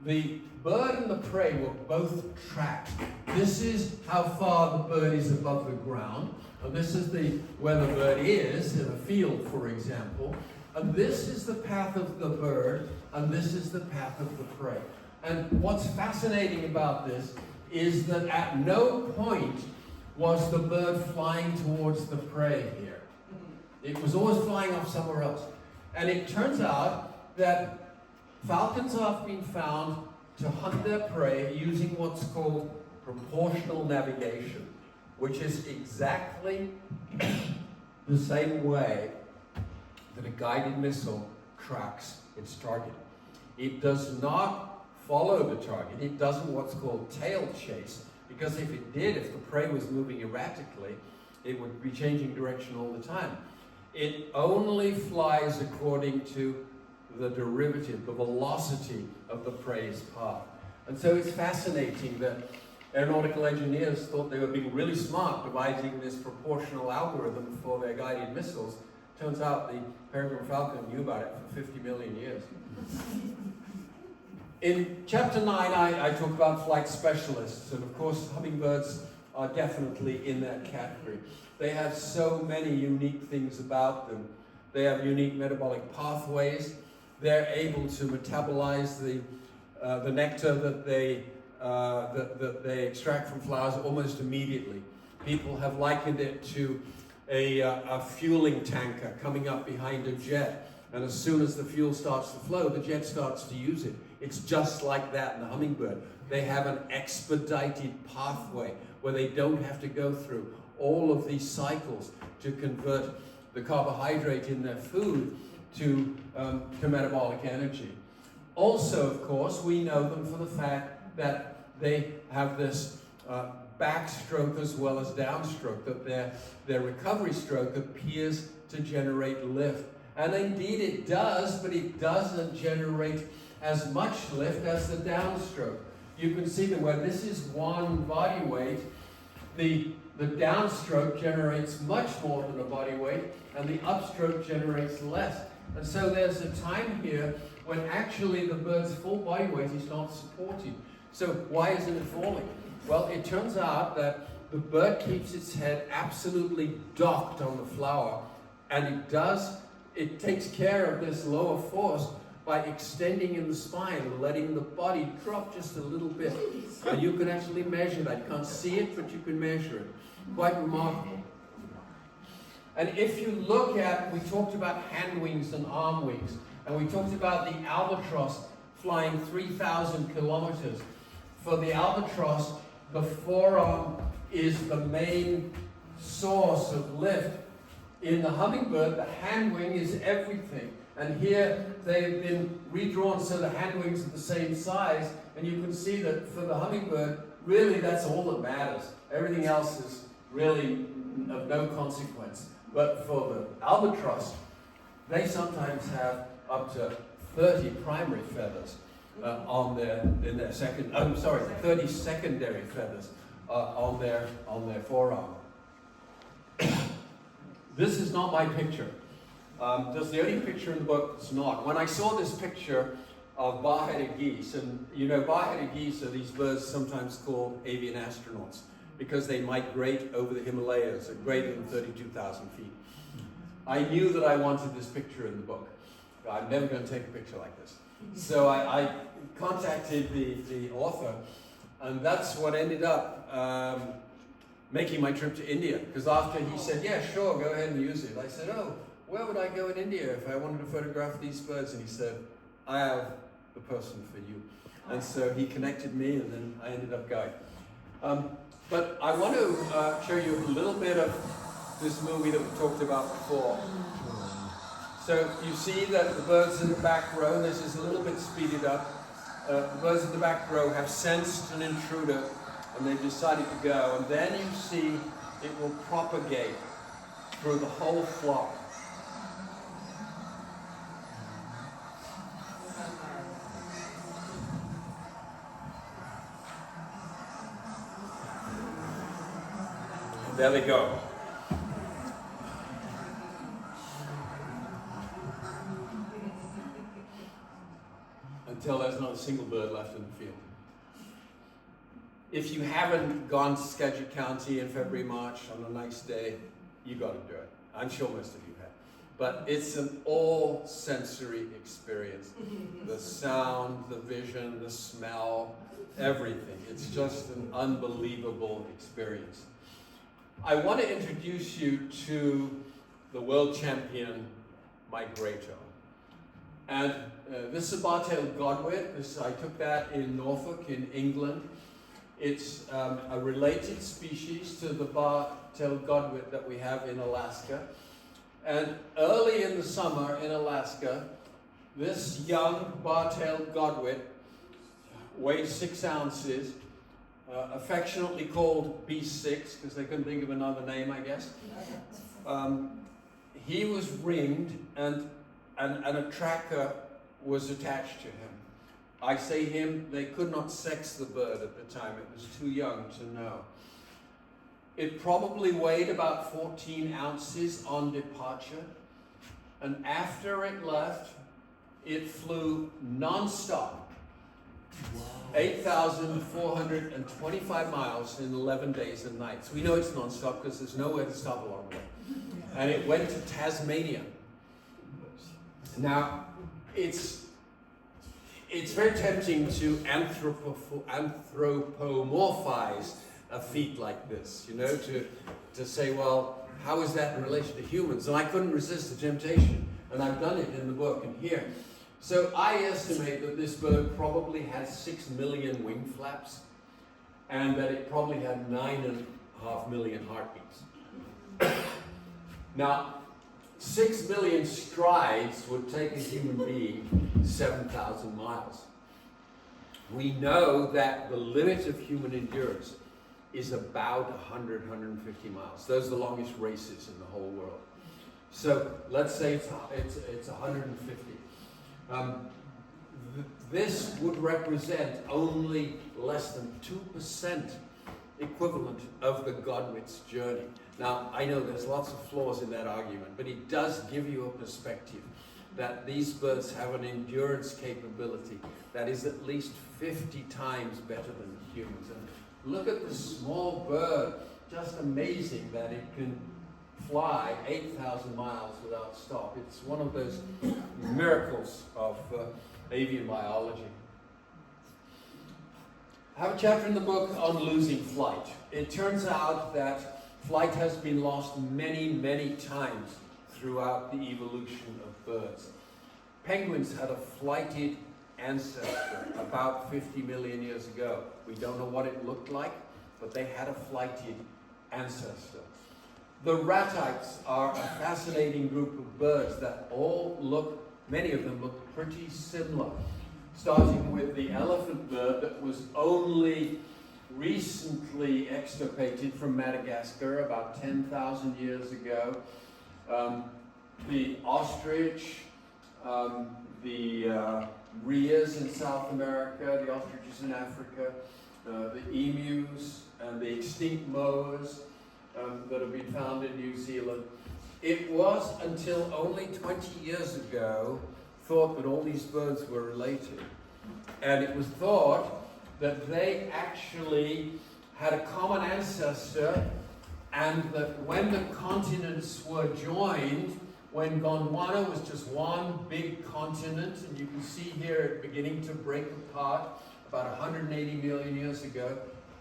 Speaker 2: The bird and the prey will both track. This is how far the bird is above the ground, and this is where the bird is in a field, for example. And this is the path of the bird, and this is the path of the prey. And what's fascinating about this is that at no point was the bird flying towards the prey here. It was always flying off somewhere else. And it turns out that falcons have been found to hunt their prey using what's called proportional navigation, which is exactly the same way that a guided missile tracks its target. It does not follow the target. It doesn't what's called tail chase, because if it did, if the prey was moving erratically, it would be changing direction all the time. It only flies according to the derivative, the velocity of the prey's path. And so it's fascinating that aeronautical engineers thought they were being really smart devising this proportional algorithm for their guided missiles. Turns out the peregrine falcon knew about it for 50 million years. In chapter 9, I talk about flight specialists, and of course hummingbirds are definitely in that category. They have so many unique things about them. They have unique metabolic pathways. They're able to metabolize the nectar that they extract from flowers almost immediately. People have likened it to a fueling tanker coming up behind a jet, and as soon as the fuel starts to flow, the jet starts to use it. It's just like that in the hummingbird. They have an expedited pathway where they don't have to go through all of these cycles to convert the carbohydrate in their food to metabolic energy. Also, of course, we know them for the fact that they have this backstroke as well as downstroke, that their recovery stroke appears to generate lift. And indeed it does, but it doesn't generate as much lift as the downstroke. You can see that where this is one body weight, the downstroke generates much more than a body weight, and the upstroke generates less. And so there's a time here when actually the bird's full body weight is not supported. So why isn't it falling? Well, it turns out that the bird keeps its head absolutely docked on the flower, and it takes care of this lower force by extending in the spine and letting the body drop just a little bit. And you can actually measure that. You can't see it, but you can measure it. Quite remarkable. And if you look at, we talked about hand wings and arm wings, and we talked about the albatross flying 3,000 kilometers. For the albatross, the forearm is the main source of lift. In the hummingbird, the hand wing is everything. And here they've been redrawn so the hand wings are the same size, and you can see that for the hummingbird, really that's all that matters. Everything else is really of no consequence. But for the albatross, they sometimes have up to 30 primary feathers on their 30 secondary feathers on their forearm. This is not my picture. That's the only picture in the book that's not. When I saw this picture of bar-headed geese, and you know, bar-headed geese are these birds sometimes called avian astronauts because they migrate over the Himalayas at greater than 32,000 feet. I knew that I wanted this picture in the book. I'm never going to take a picture like this. So I contacted the author, and that's what ended up making my trip to India. Because after he said, yeah, sure, go ahead and use it, I said, oh, where would I go in India if I wanted to photograph these birds? And he said, I have the person for you. And so he connected me, and then I ended up going.
Speaker 6: But I want to show you a little bit of this movie that we talked about before. So you see that the birds in the back row, and this is a little bit speeded up, the birds in the back row have sensed an intruder and they've decided to go. And then you see it will propagate through the whole flock. And there they go. Until there's not a single bird left in the field. If you haven't gone to Skagit County in February, March on a nice day, you got to do it. I'm sure most of you have. But it's an all-sensory experience. The sound, the vision, the smell, everything. It's just an unbelievable experience. I want to introduce you to the world champion migrator. And this is a bar-tailed godwit. I took that in Norfolk in England. It's a related species to the bar-tailed godwit that we have in Alaska. And early in the summer in Alaska, this young bar-tailed godwit weighs 6 ounces, affectionately called B6, because they couldn't think of another name, I guess. He was ringed, and a tracker was attached to him. I say him, they could not sex the bird at the time. It was too young to know. It probably weighed about 14 ounces on departure. And after it left, it flew non-stop. Wow. 8,425 miles in 11 days and nights. We know it's non-stop because there's nowhere to stop along the way. And it went to Tasmania. Now, it's very tempting to anthropomorphize a feat like this, you know, to say, well, how is that in relation to humans? And I couldn't resist the temptation, and I've done it in the book and here. So I estimate that this bird probably had 6 million wing flaps, and that it probably had 9.5 million heartbeats. Now, 6 million strides would take a human being 7,000 miles. We know that the limit of human endurance is about 100, 150 miles. Those are the longest races in the whole world. So let's say it's 150. This would represent only less than 2% equivalent of the godwit's journey. Now, I know there's lots of flaws in that argument, but it does give you a perspective that these birds have an endurance capability that is at least 50 times better than humans. And look at this small bird, just amazing that it can fly 8,000 miles without stop. It's one of those miracles of avian biology. I have a chapter in the book on losing flight. It turns out that flight has been lost many, many times throughout the evolution of birds. Penguins had a flighted ancestor about 50 million years ago. We don't know what it looked like, but they had a flighted ancestor. The ratites are a fascinating group of birds that all look, many of them look pretty similar. Starting with the elephant bird that was only recently extirpated from Madagascar about 10,000 years ago. The ostrich, the rheas in South America, the ostriches in Africa, the emus, and the extinct moas that have been found in New Zealand. It was until only 20 years ago thought that all these birds were related. And it was thought that they actually had a common ancestor, and that when the continents were joined, when Gondwana was just one big continent, and you can see here it beginning to break apart about 180 million years ago,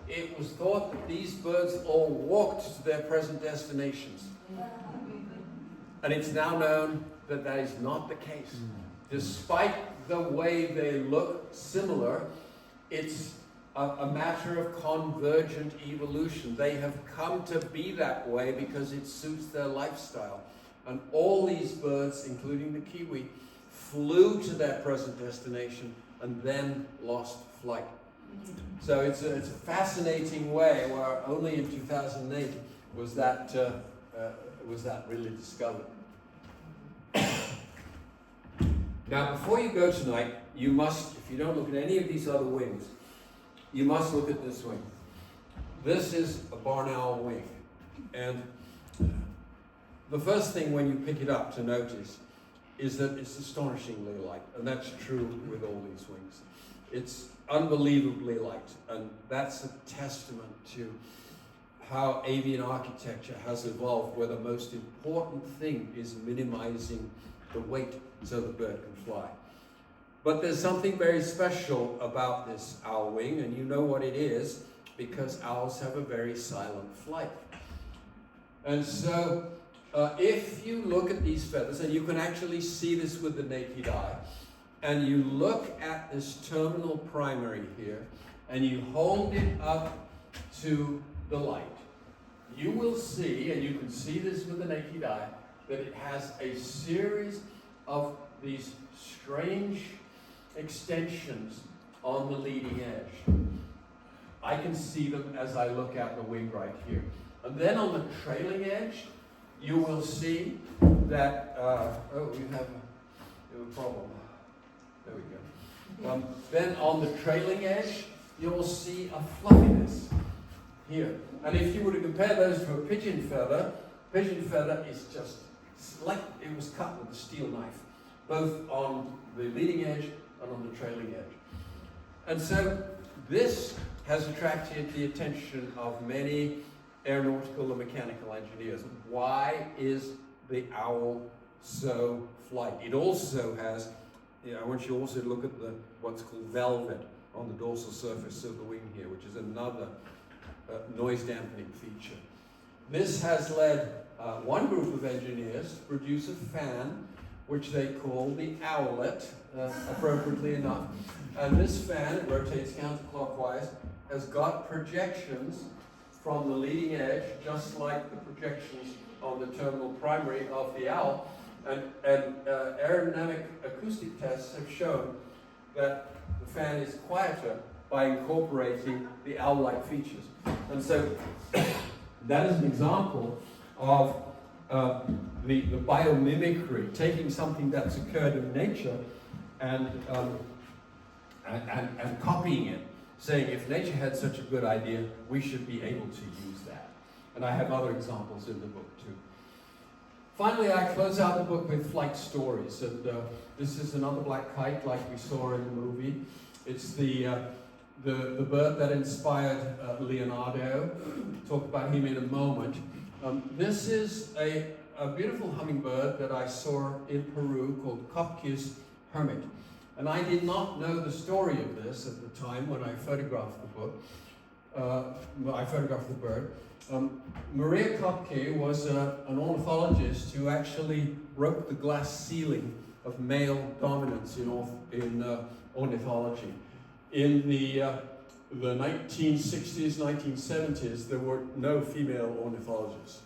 Speaker 6: it was thought that these birds all walked to their present destinations. And it's now known that that is not the case. Despite the way they look similar, it's a matter of convergent evolution. They have come to be that way because it suits their lifestyle. And all these birds, including the kiwi, flew to their present destination and then lost flight. So it's a fascinating way where only in 2008 was that really discovered. Now, before you go tonight, you must, if you don't look at any of these other wings, you must look at this wing. This is a barn owl wing. And the first thing when you pick it up to notice is that it's astonishingly light. And that's true with all these wings. It's unbelievably light. And that's a testament to how avian architecture has evolved, where the most important thing is minimizing the weight so the bird can fly. But there's something very special about this owl wing, and you know what it is, because owls have a very silent flight. And so, if you look at these feathers, and you can actually see this with the naked eye, and you look at this terminal primary here, and you hold it up to the light, you will see, and you can see this with the naked eye, that it has a series of these strange extensions on the leading edge. I can see them as I look at the wing right here. And then on the trailing edge, you will see that, we have a problem. There we go. Then on the trailing edge, you will see a fluffiness here. And if you were to compare those to a pigeon feather is just like it was cut with a steel knife, both on the leading edge and on the trailing edge. And so this has attracted the attention of many aeronautical and mechanical engineers. Why is the owl so flight? It also has, I want you also to look at what's called velvet on the dorsal surface of the wing here, which is another noise dampening feature. This has led one group of engineers to produce a fan which they call the owlet, appropriately enough. And this fan, it rotates counterclockwise, has got projections from the leading edge, just like the projections on the terminal primary of the owl. And aerodynamic acoustic tests have shown that the fan is quieter by incorporating the owl-like features. And so that is an example of the biomimicry, taking something that's occurred in nature and copying it, saying if nature had such a good idea, we should be able to use that. And I have other examples in the book too. Finally, I close out the book with flight stories. And this is another black kite like we saw in the movie. It's the bird that inspired Leonardo. Talk about him in a moment. This is a beautiful hummingbird that I saw in Peru called Kopki's hermit. And I did not know the story of this at the time when I photographed the book. I photographed the bird. Maria Kopke was an ornithologist who actually broke the glass ceiling of male dominance in ornithology. In the 1960s, 1970s, there were no female ornithologists.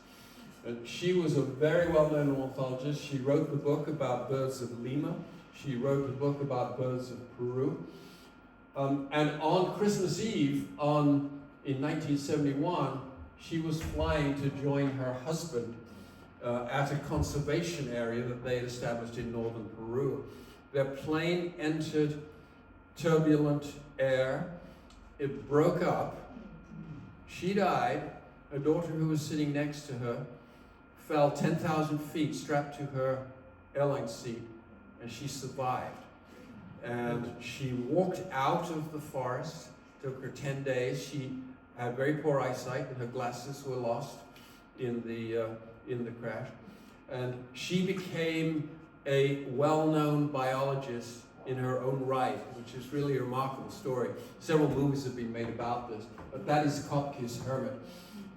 Speaker 6: And she was a very well-known ornithologist. She wrote the book about birds of Lima. She wrote the book about birds of Peru. And on Christmas Eve in 1971, she was flying to join her husband at a conservation area that they had established in northern Peru. Their plane entered turbulent air. It broke up. She died. Her daughter, who was sitting next to her, fell 10,000 feet strapped to her airline seat, and she survived. And she walked out of the forest. Took her 10 days. She had very poor eyesight, and her glasses were lost in the crash. And she became a well-known biologist in her own right, which is really a remarkable story. Several movies have been made about this, but that is Kopke's hermit.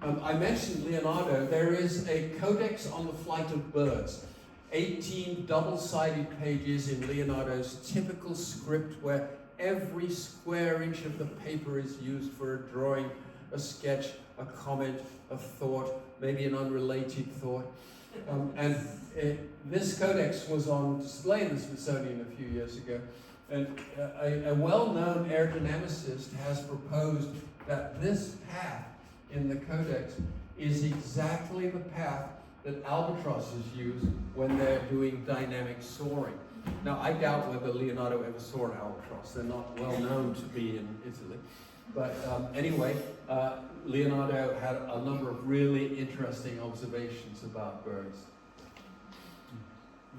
Speaker 6: I mentioned Leonardo. There is a codex on the flight of birds, 18 double-sided pages in Leonardo's typical script where every square inch of the paper is used for a drawing, a sketch, a comment, a thought, maybe an unrelated thought. This codex was on display in the Smithsonian a few years ago, and a well-known aerodynamicist has proposed that this path in the codex is exactly the path that albatrosses use when they're doing dynamic soaring. Now, I doubt whether Leonardo ever saw an albatross. They're not well known to be in Italy. But anyway, Leonardo had a number of really interesting observations about birds.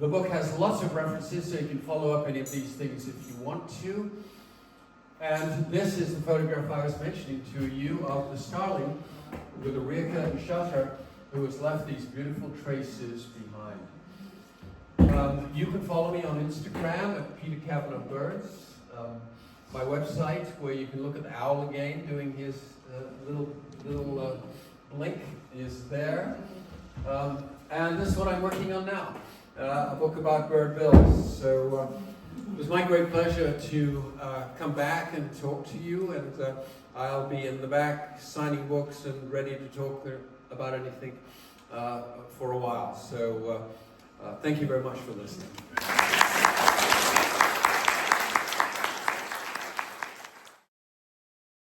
Speaker 6: The book has lots of references, so you can follow up any of these things if you want to. And this is the photograph I was mentioning to you of the starling with a rear curtain shutter who has left these beautiful traces behind. You can follow me on Instagram at Peter Cavanagh Birds. My website, where you can look at the owl again doing his little blink, is there. And this is what I'm working on now, a book about bird bills. So it was my great pleasure to come back and talk to you, and I'll be in the back signing books and ready to talk about anything for a while. So thank you very much for listening.